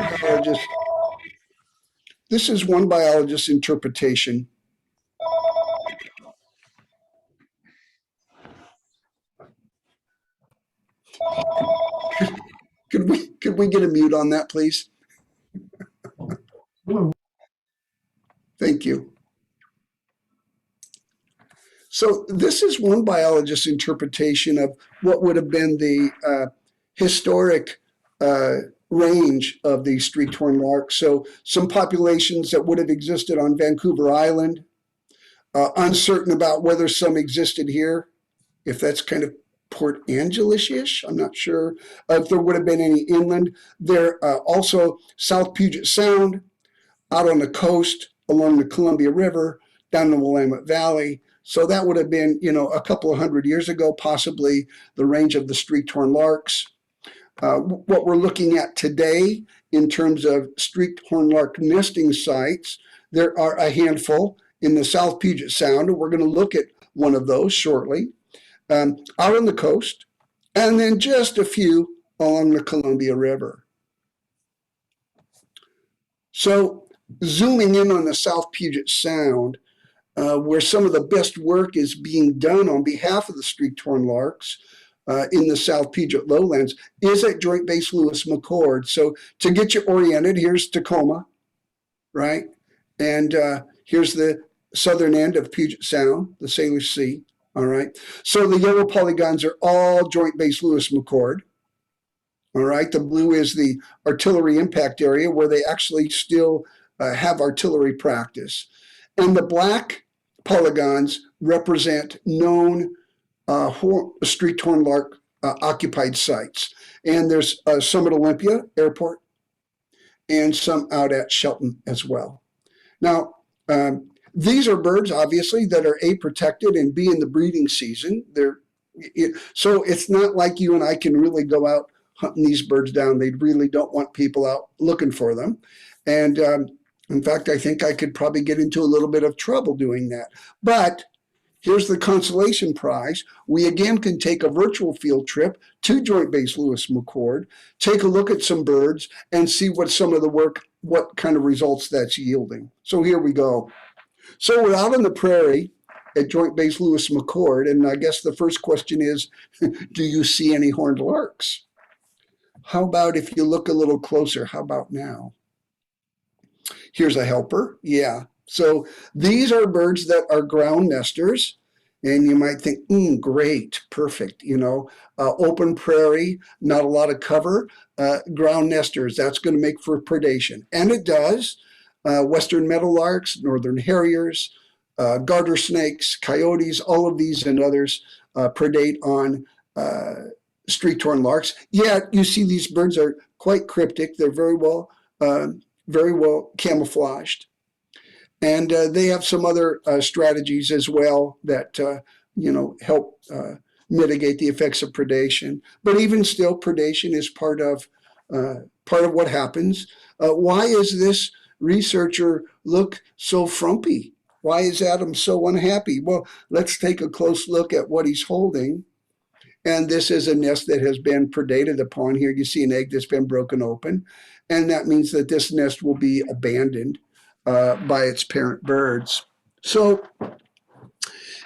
biologist's interpretation. Could we get a mute on that, please? Thank you. So this is one biologist's interpretation of what would have been the historic range of the streaked horned lark. So some populations that would have existed on Vancouver Island, uncertain about whether some existed here, if that's kind of Port Angeles-ish. I'm not sure if there would have been any inland. There also South Puget Sound, out on the coast along the Columbia River, down the Willamette Valley. So that would have been, a couple of hundred years ago, possibly the range of the streaked horned larks. What we're looking at today in terms of streaked horned lark nesting sites, there are a handful in the South Puget Sound, and we're going to look at one of those shortly. Out on the coast, and then just a few along the Columbia River. So zooming in on the South Puget Sound, where some of the best work is being done on behalf of the streaked horned larks in the South Puget lowlands, is at Joint Base Lewis McChord. So to get you oriented, here's Tacoma, right? And here's the southern end of Puget Sound, the Salish Sea. All right. So the yellow polygons are all Joint Base Lewis McChord. All right. The blue is the artillery impact area where they actually still have artillery practice. And the black polygons represent known streaked horned lark occupied sites. And there's Summit Olympia Airport and some out at Shelton as well. Now, These are birds, obviously, that are A, protected, and B, in the breeding season. So it's not like you and I can really go out hunting these birds down. They really don't want people out looking for them. And in fact, I think I could probably get into a little bit of trouble doing that. But here's the consolation prize. We again can take a virtual field trip to Joint Base Lewis McChord, take a look at some birds, and see what some of the work, what kind of results that's yielding. So here we go. So we're out on the prairie at Joint Base Lewis McChord, and I guess the first question is, do you see any horned larks? How about if you look a little closer? How about now? Here's a helper. Yeah. So these are birds that are ground nesters. And you might think, great, perfect, open prairie, not a lot of cover, ground nesters, that's going to make for predation. And it does. Western meadowlarks, northern harriers, garter snakes, coyotes, all of these and others predate on streak-torn larks. Yet you see these birds are quite cryptic. They're very well camouflaged. And they have some other strategies as well that help mitigate the effects of predation. But even still, predation is part of what happens. Why is this researcher look so frumpy? Why is Adam so unhappy? Well, let's take a close look at what he's holding. And this is a nest that has been predated upon. Here you see an egg that's been broken open. And that means that this nest will be abandoned by its parent birds. So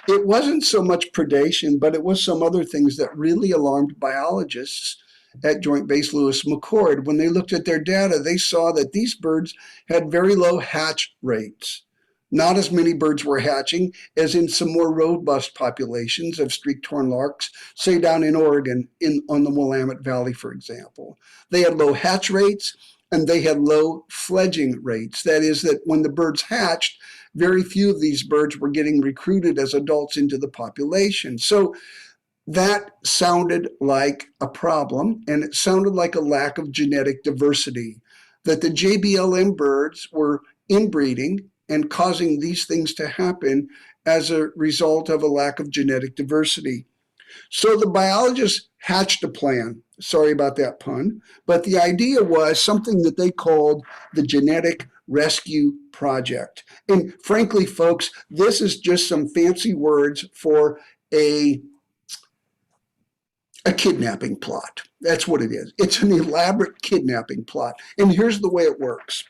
it wasn't so much predation, but it was some other things that really alarmed biologists at Joint Base Lewis McChord. When they looked at their data, they saw that these birds had very low hatch rates. Not as many birds were hatching as in some more robust populations of streak-torn larks, say down in Oregon on the Willamette Valley, for example. They had low hatch rates, and they had low fledging rates. That is, that when the birds hatched, very few of these birds were getting recruited as adults into the population. So that sounded like a problem, and it sounded like a lack of genetic diversity, that the JBLM birds were inbreeding and causing these things to happen as a result of a lack of genetic diversity. So the biologists hatched a plan. Sorry about that pun. But the idea was something that they called the Genetic Rescue Project. And frankly, folks, this is just some fancy words for a kidnapping plot. That's what it is. It's an elaborate kidnapping plot. And here's the way it works.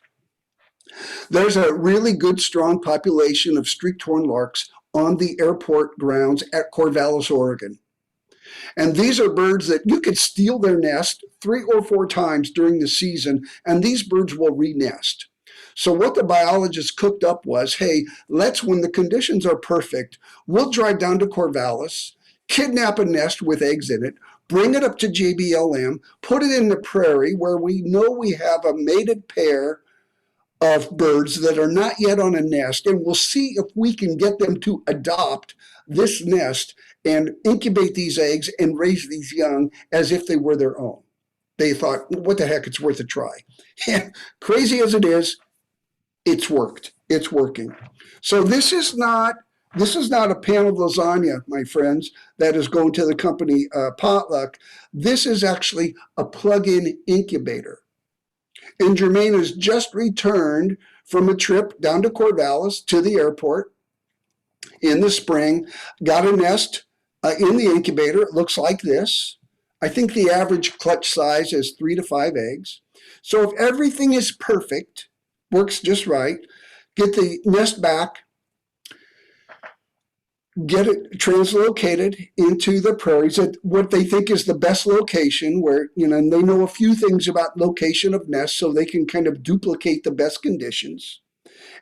There's a really good, strong population of streak-torn larks on the airport grounds at Corvallis, Oregon. And these are birds that you could steal their nest 3 or 4 times during the season, and these birds will re-nest. So what the biologists cooked up was, hey, when the conditions are perfect, we'll drive down to Corvallis, kidnap a nest with eggs in it, bring it up to JBLM, put it in the prairie where we know we have a mated pair of birds that are not yet on a nest, and we'll see if we can get them to adopt this nest and incubate these eggs and raise these young as if they were their own. They thought, what the heck, it's worth a try. Crazy as it is, it's worked. It's working. So this is not a pan of lasagna, my friends, that is going to the company potluck. This is actually a plug-in incubator. And Jermaine has just returned from a trip down to Corvallis to the airport in the spring, got a nest in the incubator. It looks like this. I think the average clutch size is 3 to 5 eggs. So if everything is perfect, works just right, get the nest back, get it translocated into the prairies at what they think is the best location where, and they know a few things about location of nests so they can kind of duplicate the best conditions.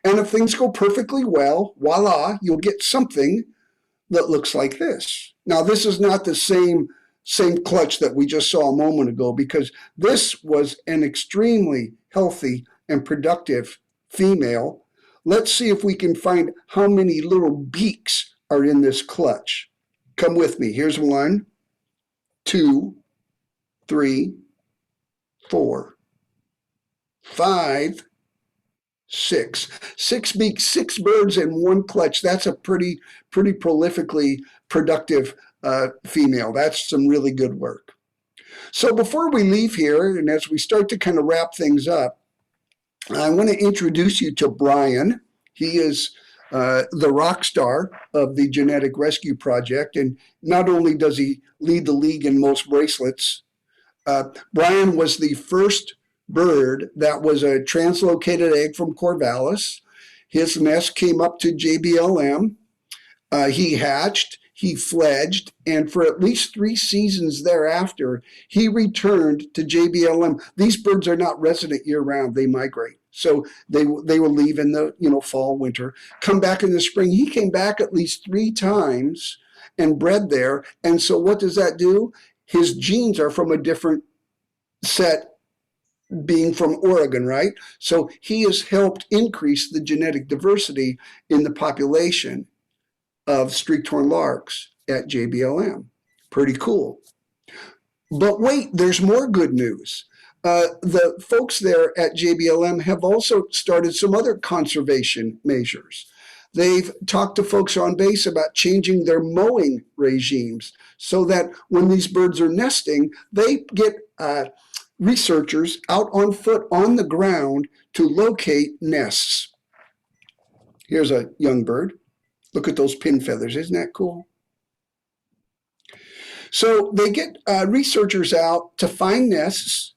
And if things go perfectly well, voila, you'll get something that looks like this. Now, this is not the same clutch that we just saw a moment ago, because this was an extremely healthy and productive female. Let's see if we can find how many little beaks are in this clutch. Come with me. Here's 1, 2, 3, 4, 5, Six beaks, six birds in one clutch. That's a pretty prolifically productive female. That's some really good work. So before we leave here, and as we start to kind of wrap things up, I want to introduce you to Brian. He is the rock star of the Genetic Rescue Project, and not only does he lead the league in most bracelets, Brian was the first bird that was a translocated egg from Corvallis. His nest came up to JBLM. He hatched, he fledged, and for at least 3 seasons thereafter, he returned to JBLM. These birds are not resident year-round; they migrate. So they will leave in the fall, winter, come back in the spring. He came back at least 3 times and bred there. And so what does that do? His genes are from a different set, being from Oregon, right? So he has helped increase the genetic diversity in the population of streaked-horned larks at JBLM. Pretty cool. But wait, there's more good news. The folks there at JBLM have also started some other conservation measures. They've talked to folks on base about changing their mowing regimes so that when these birds are nesting, they get researchers out on foot on the ground to locate nests. Here's a young bird. Look at those pin feathers. Isn't that cool? So they get researchers out to find nests,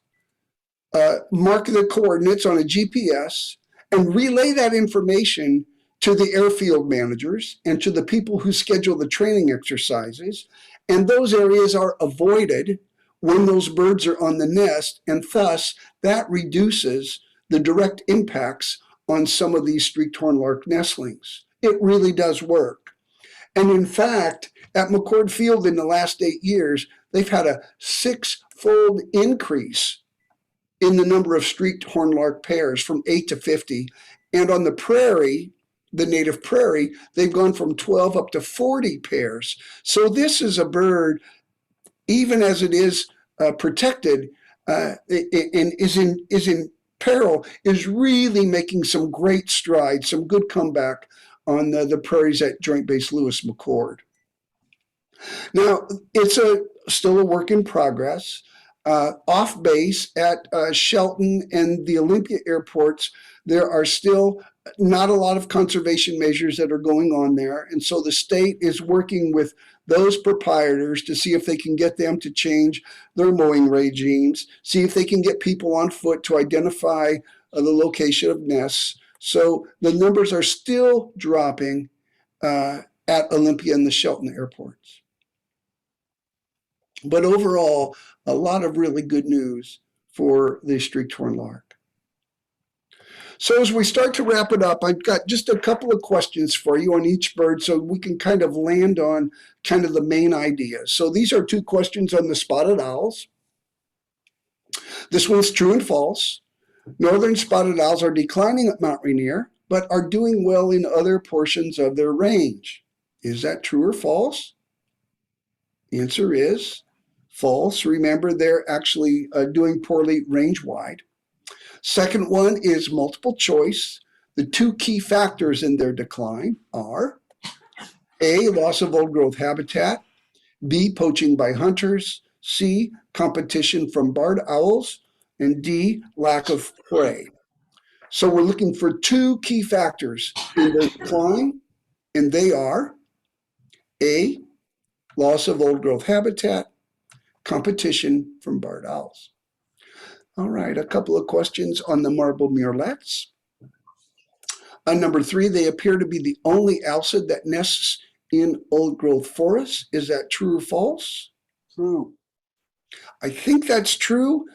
mark the coordinates on a GPS, and relay that information to the airfield managers and to the people who schedule the training exercises. And those areas are avoided when those birds are on the nest, and thus that reduces the direct impacts on some of these streaked-horned lark nestlings. It really does work. And in fact, at McCord Field in the last 8 years, they've had a 6-fold increase in the number of streaked-horned lark pairs from 8 to 50. And on the prairie, the native prairie, they've gone from 12 up to 40 pairs. So this is a bird, even as it is protected and is in peril, is really making some great strides, some good comeback on the prairies at Joint Base Lewis McChord. Now, it's still a work in progress. Off base at Shelton and the Olympia airports, there are still not a lot of conservation measures that are going on there. And so the state is working with those proprietors to see if they can get them to change their mowing regimes, see if they can get people on foot to identify the location of nests. So the numbers are still dropping at Olympia and the Shelton airports. But overall, a lot of really good news for the streaked-horned lark. So as we start to wrap it up, I've got just a couple of questions for you on each bird so we can kind of land on kind of the main ideas. So these are 2 questions on the spotted owls. This one's true and false. Northern spotted owls are declining at Mount Rainier, but are doing well in other portions of their range. Is that true or false? The answer is false. Remember, they're actually doing poorly range-wide. Second one is multiple choice. The 2 key factors in their decline are A, loss of old growth habitat, B, poaching by hunters, C, competition from barred owls, and D, lack of prey. So we're looking for 2 key factors in their decline, and they are A, loss of old growth habitat, competition from barred owls. All right, a couple of questions on the marble murrelets. Number 3, they appear to be the only alcid that nests in old growth forests. Is that true or false? True. I think that's true.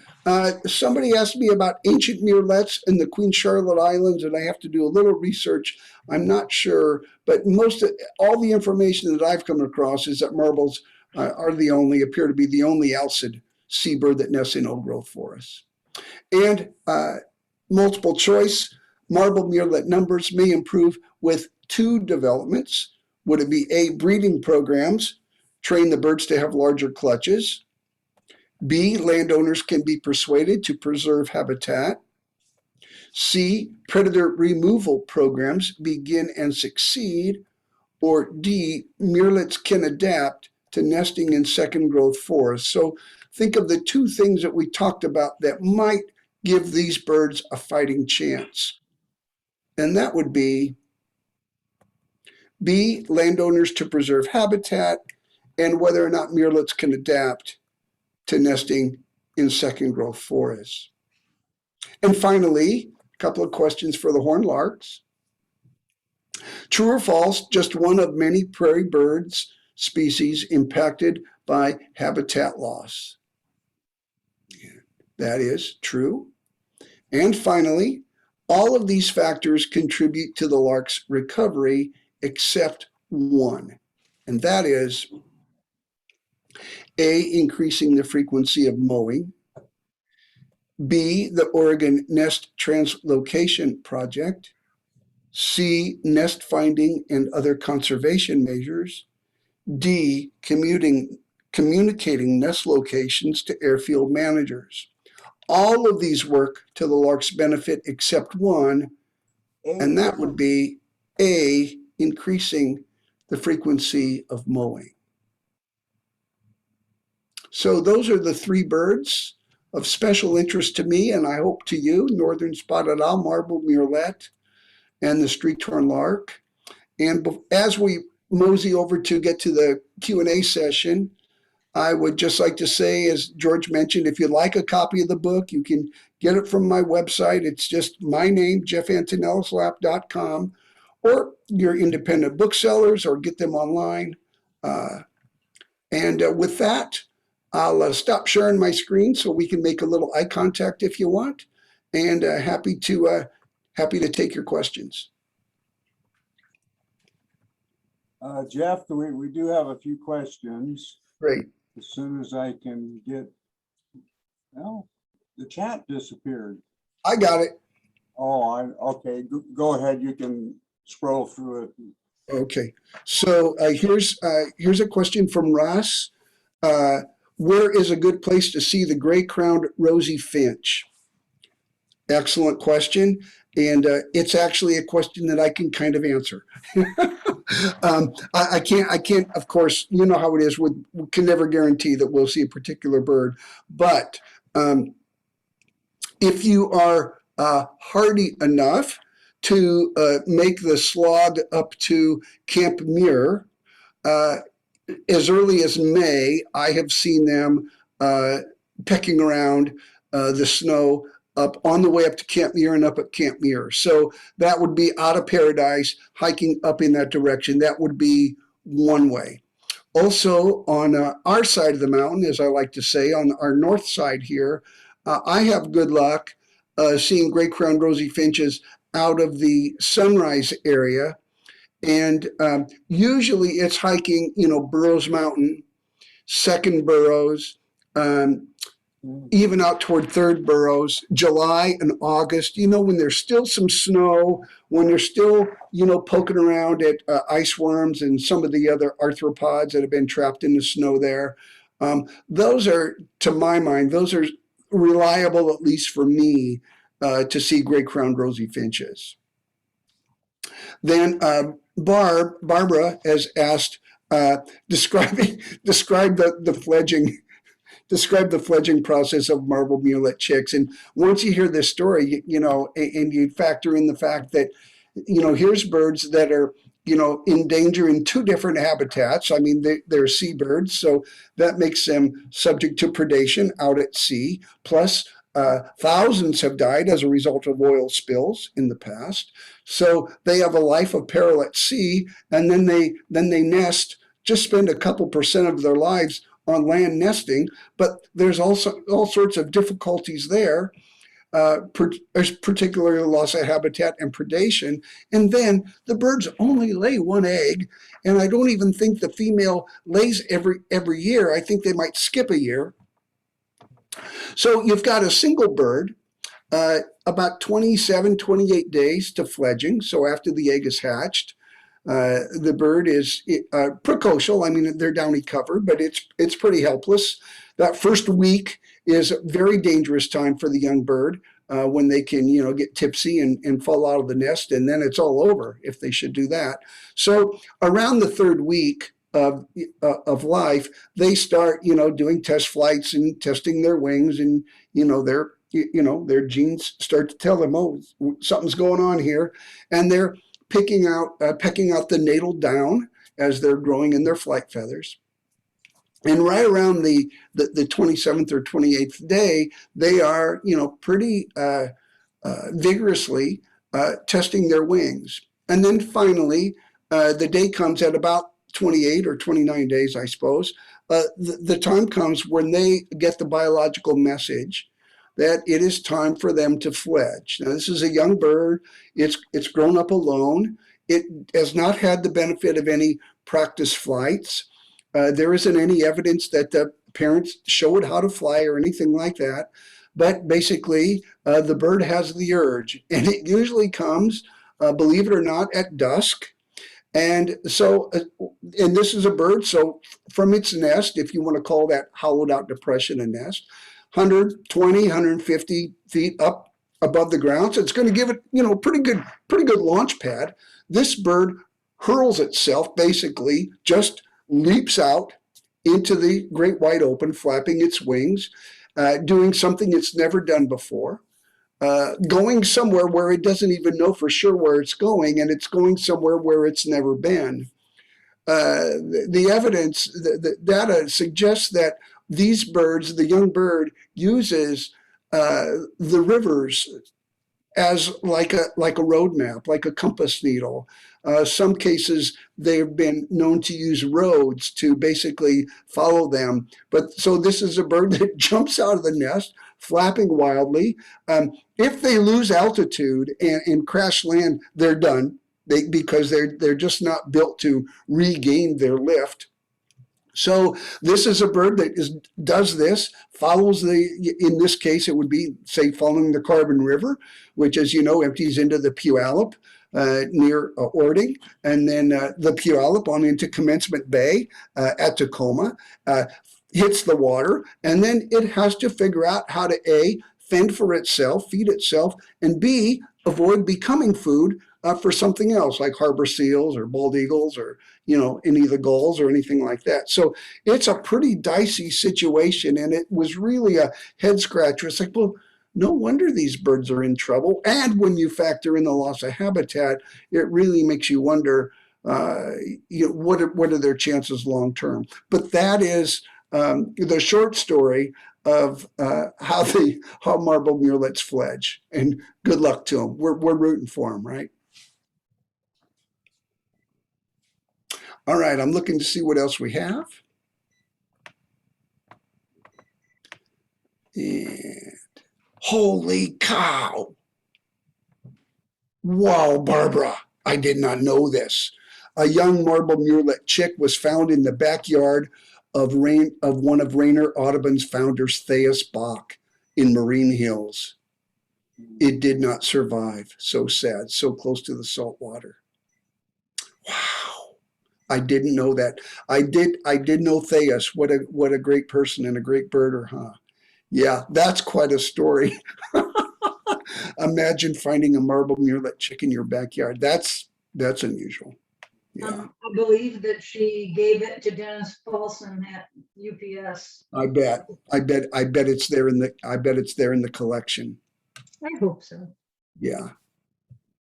Somebody asked me about ancient murrelets in the Queen Charlotte Islands, and I have to do a little research. I'm not sure, but all the information that I've come across is that marbles appear to be the only alcid seabird that nests in old growth forests. And multiple choice, marble murrelet numbers may improve with 2 developments. Would it be A, breeding programs, train the birds to have larger clutches? B, landowners can be persuaded to preserve habitat. C, predator removal programs begin and succeed. Or D, murrelets can adapt to nesting in second growth forests. So think of the two things that we talked about that might give these birds a fighting chance. And that would be B, landowners to preserve habitat, and whether or not murrelets can adapt to nesting in second growth forests. And finally, a couple of questions for the horned larks. True or false, just one of many prairie birds species impacted by habitat loss. That is true. And finally, all of these factors contribute to the lark's recovery except one, and that is A, increasing the frequency of mowing, B, the Oregon Nest Translocation Project, C, nest finding and other conservation measures, D, communicating nest locations to airfield managers. All of these work to the lark's benefit except one, and that would be A, increasing the frequency of mowing. So those are the three birds of special interest to me, and I hope to you: northern spotted owl, marbled murrelet, and the streaked-horned lark. And as we mosey over to get to the Q&A session, I would just like to say, as George mentioned, if you'd like a copy of the book, you can get it from my website. It's just my name, Antonelis-Lapp.com, or your independent booksellers, or get them online. With that, I'll stop sharing my screen so we can make a little eye contact if you want, and happy to take your questions. Jeff, we do have a few questions. Great. As soon as I can get, well, the chat disappeared. I got it. Oh, okay. Go ahead. You can scroll through it. Okay. So here's a question from Ross. Where is a good place to see the gray-crowned Rosie finch? Excellent question. And it's actually a question that I can kind of answer. I can't, of course, you know how it is. We can never guarantee that we'll see a particular bird. But if you are hardy enough to make the slog up to Camp Muir, as early as May, I have seen them pecking around the snow up on the way up to Camp Muir and up at Camp Muir. So that would be out of paradise, hiking up in that direction. That would be one way. Also, on our side of the mountain, as I like to say, on our north side here, I have good luck seeing gray-crowned Rosie finches out of the Sunrise area. And usually it's hiking, Burroughs Mountain, Second Burroughs, even out toward Third Burroughs, July and August, when there's still some snow, when they're still, poking around at ice worms and some of the other arthropods that have been trapped in the snow there. Those are, to my mind, those are reliable, at least for me, to see gray-crowned Rosie finches. Then Barbara has asked, describe the fledging process of marbled murrelet chicks. And once you hear this story, and you factor in the fact that, here's birds that are, in danger in two different habitats. I mean, they're seabirds, so that makes them subject to predation out at sea. Plus, thousands have died as a result of oil spills in the past. So they have a life of peril at sea, and then they nest, just spend a couple % of their lives on land nesting. But there's also all sorts of difficulties there, particularly loss of habitat and predation. And then the birds only lay one egg, and I don't even think the female lays every year. I think they might skip a year. So you've got a single bird, about 27, 28 days to fledging. So after the egg is hatched, the bird is precocial. I mean, they're downy covered, but it's pretty helpless. That first week is a very dangerous time for the young bird. when they can, get tipsy and fall out of the nest, and then it's all over if they should do that. So around the third week of life, they start, doing test flights and testing their wings, and their genes start to tell them, oh, something's going on here, and they're pecking out the natal down as they're growing in their flight feathers. And right around the 27th or 28th day, they are, pretty vigorously testing their wings. And then finally, the day comes at about 28 or 29 days, I suppose. The time comes when they get the biological message that it is time for them to fledge. Now, this is a young bird. It's grown up alone. It has not had the benefit of any practice flights. There isn't any evidence that the parents show it how to fly or anything like that. But basically, the bird has the urge, and it usually comes, believe it or not, at dusk. And so, and this is a bird, so from its nest, if you want to call that hollowed out depression a nest, 120, 150 feet up above the ground. So it's going to give it, pretty good launch pad. This bird hurls itself, basically, just leaps out into the great wide open, flapping its wings, doing something it's never done before, going somewhere where it doesn't even know for sure where it's going, and it's going somewhere where it's never been. The evidence, the data suggests that these birds, the young bird, uses the rivers as like a road map, like a compass needle. Some cases they've been known to use roads to basically follow them. But so this is a bird that jumps out of the nest, flapping wildly. If they lose altitude and crash land, they're done because they're just not built to regain their lift. So this is a bird that does this, follows in this case, it would be, say, following the Carbon River, which, as you know, empties into the Puyallup near Ording, and then the Puyallup on into Commencement Bay at Tacoma, hits the water, and then it has to figure out how to A, fend for itself, feed itself, and B, avoid becoming food for something else like harbor seals or bald eagles or any of the gulls or anything like that. So it's a pretty dicey situation, and it was really a head scratcher. It's like, well, no wonder these birds are in trouble. And when you factor in the loss of habitat, it really makes you wonder, what are their chances long term? But that is the short story of how marbled murrelets fledge. And good luck to them. We're rooting for them, right? All right, I'm looking to see what else we have. And holy cow. Wow, Barbara, I did not know this. A young marbled murrelet chick was found in the backyard of one of Rainier Audubon's founders, Thais Bach, in Marine Hills. It did not survive. So sad, so close to the salt water. Wow. I didn't know that. I did know Thais. What a great person and a great birder, huh? Yeah, that's quite a story. Imagine finding a marbled murrelet chick in your backyard. That's unusual. Yeah. I believe that she gave it to Dennis Paulson at UPS. I bet it's there in the collection. I hope so. Yeah.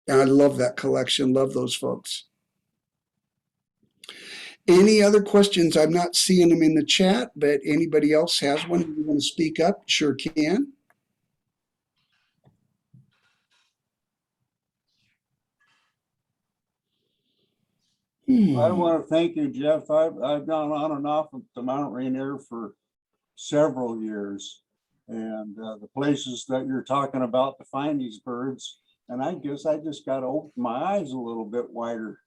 And I love that collection. Love those folks. Any other questions? I'm not seeing them in the chat, but anybody else has one? If you want to speak up, sure can. I want to thank you, Jeff. I've gone on and off to Mount Rainier for several years, and the places that you're talking about to find these birds, and I guess I just got to open my eyes a little bit wider.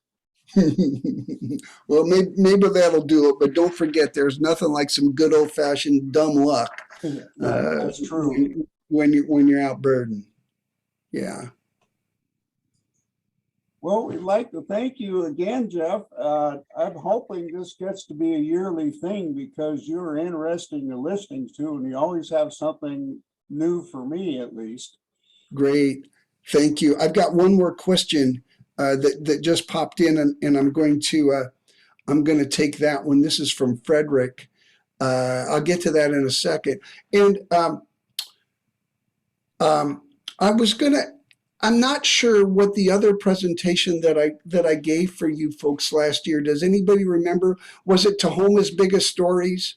Well, maybe that'll do it, but don't forget, there's nothing like some good old-fashioned dumb luck. That's true. When you're out birding. Yeah. Well, we'd like to thank you again, Jeff. I'm hoping this gets to be a yearly thing because you're interesting in listings too, and you always have something new for me, at least. Great. Thank you. I've got one more question that just popped in, and I'm going to take that one. This is from Frederick. I'll get to that in a second. And I'm not sure what the other presentation that I gave for you folks last year. Does anybody remember? Was it Tahoma's Biggest Stories?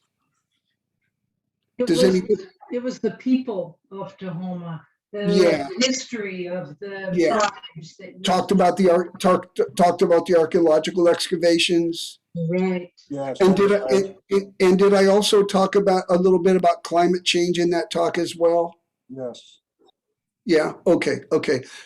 Does anybody? It was the people of Tahoma, Yeah. the history of the Yeah. tribes that Talked about the archaeological excavations. right. Yes. And did I also talk about a little bit about climate change in that talk as well? Yes. Yeah. Okay.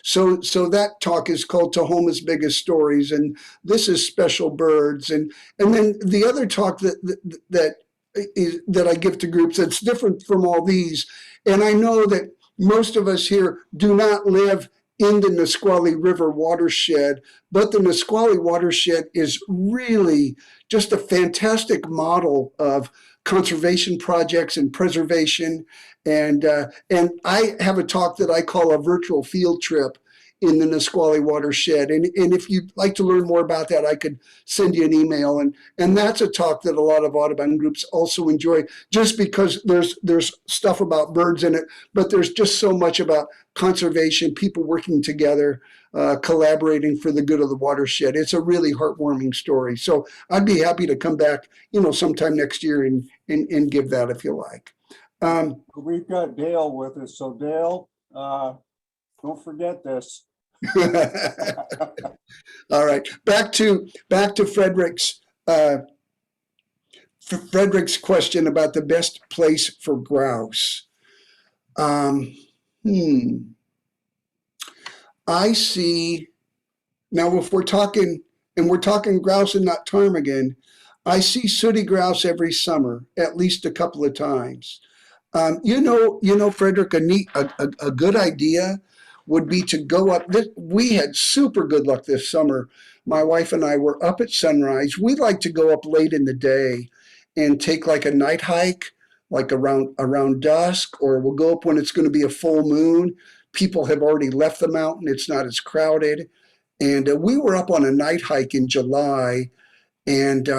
So that talk is called Tahoma's Biggest Stories, and this is special birds, and then the other talk that I give to groups that's different from all these, and I know that most of us here do not live in the Nisqually River watershed, but the Nisqually watershed is really just a fantastic model of conservation projects and preservation. And I have a talk that I call a virtual field trip in the Nisqually watershed. And if you'd like to learn more about that, I could send you an email. And that's a talk that a lot of Audubon groups also enjoy, just because there's stuff about birds in it, but there's just so much about conservation, people working together, collaborating for the good of the watershed. It's a really heartwarming story. So I'd be happy to come back, sometime next year and give that if you like. We've got Dale with us. So Dale, don't forget this. All right, back to Frederick's question about the best place for grouse. I see now, if we're talking grouse and not ptarmigan, I see sooty grouse every summer, at least a couple of times. Frederick, a good idea would be to go up. We had super good luck this summer. My wife and I were up at sunrise. We like to go up late in the day and take like a night hike, like around dusk, or we'll go up when it's going to be a full moon. People have already left the mountain. It's not as crowded. And we were up on a night hike in July, and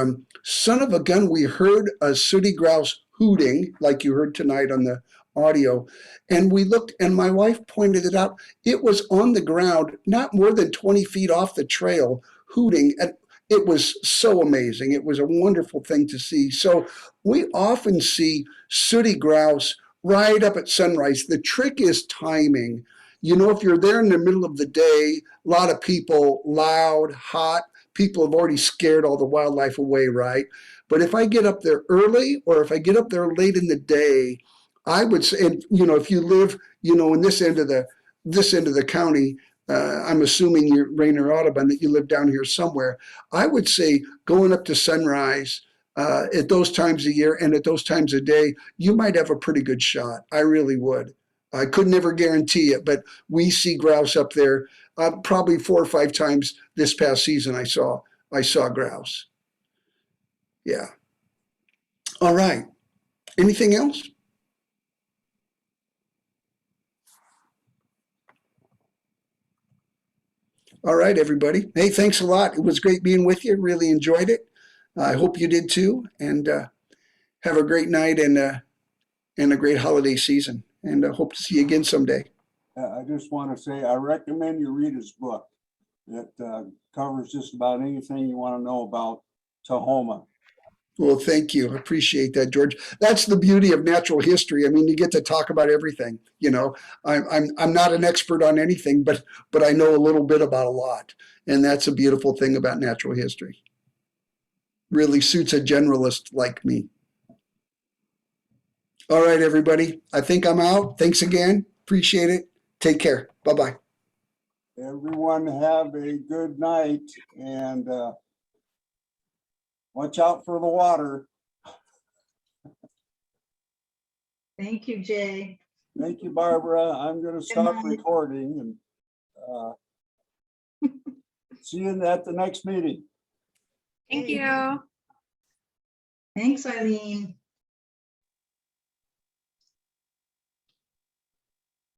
son of a gun, we heard a sooty grouse hooting, like you heard tonight on the audio. And we looked, and my wife pointed it out. It was on the ground, not more than 20 feet off the trail, hooting. And it was so amazing. It was a wonderful thing to see. So we often see sooty grouse right up at sunrise. The trick is timing. If you're there in the middle of the day, a lot of people, loud, hot, people have already scared all the wildlife away, right? But if I get up there early, or if I get up there late in the day, I would say, and if you live, in this end of the county, I'm assuming you're Rainier Audubon, that you live down here somewhere. I would say going up to sunrise at those times of year and at those times of day, you might have a pretty good shot. I really would. I could never guarantee it, but we see grouse up there. Probably 4 or 5 times this past season I saw grouse. Yeah. All right. Anything else? All right, everybody. Hey, thanks a lot. It was great being with you. Really enjoyed it. I hope you did too. And have a great night and a great holiday season. And I hope to see you again someday. I just want to say I recommend you read his book. It covers just about anything you want to know about Tahoma. Well, thank you. I appreciate that, George. That's the beauty of natural history. I mean, you get to talk about everything. I'm not an expert on anything, but I know a little bit about a lot, and that's a beautiful thing about natural history. Really suits a generalist like me. All right, everybody. I think I'm out. Thanks again. Appreciate it. Take care. Bye-bye. Everyone have a good night, and watch out for the water. Thank you, Jay. Thank you, Barbara. I'm going to stop recording and see you at the next meeting. Thank you. Thanks, Eileen.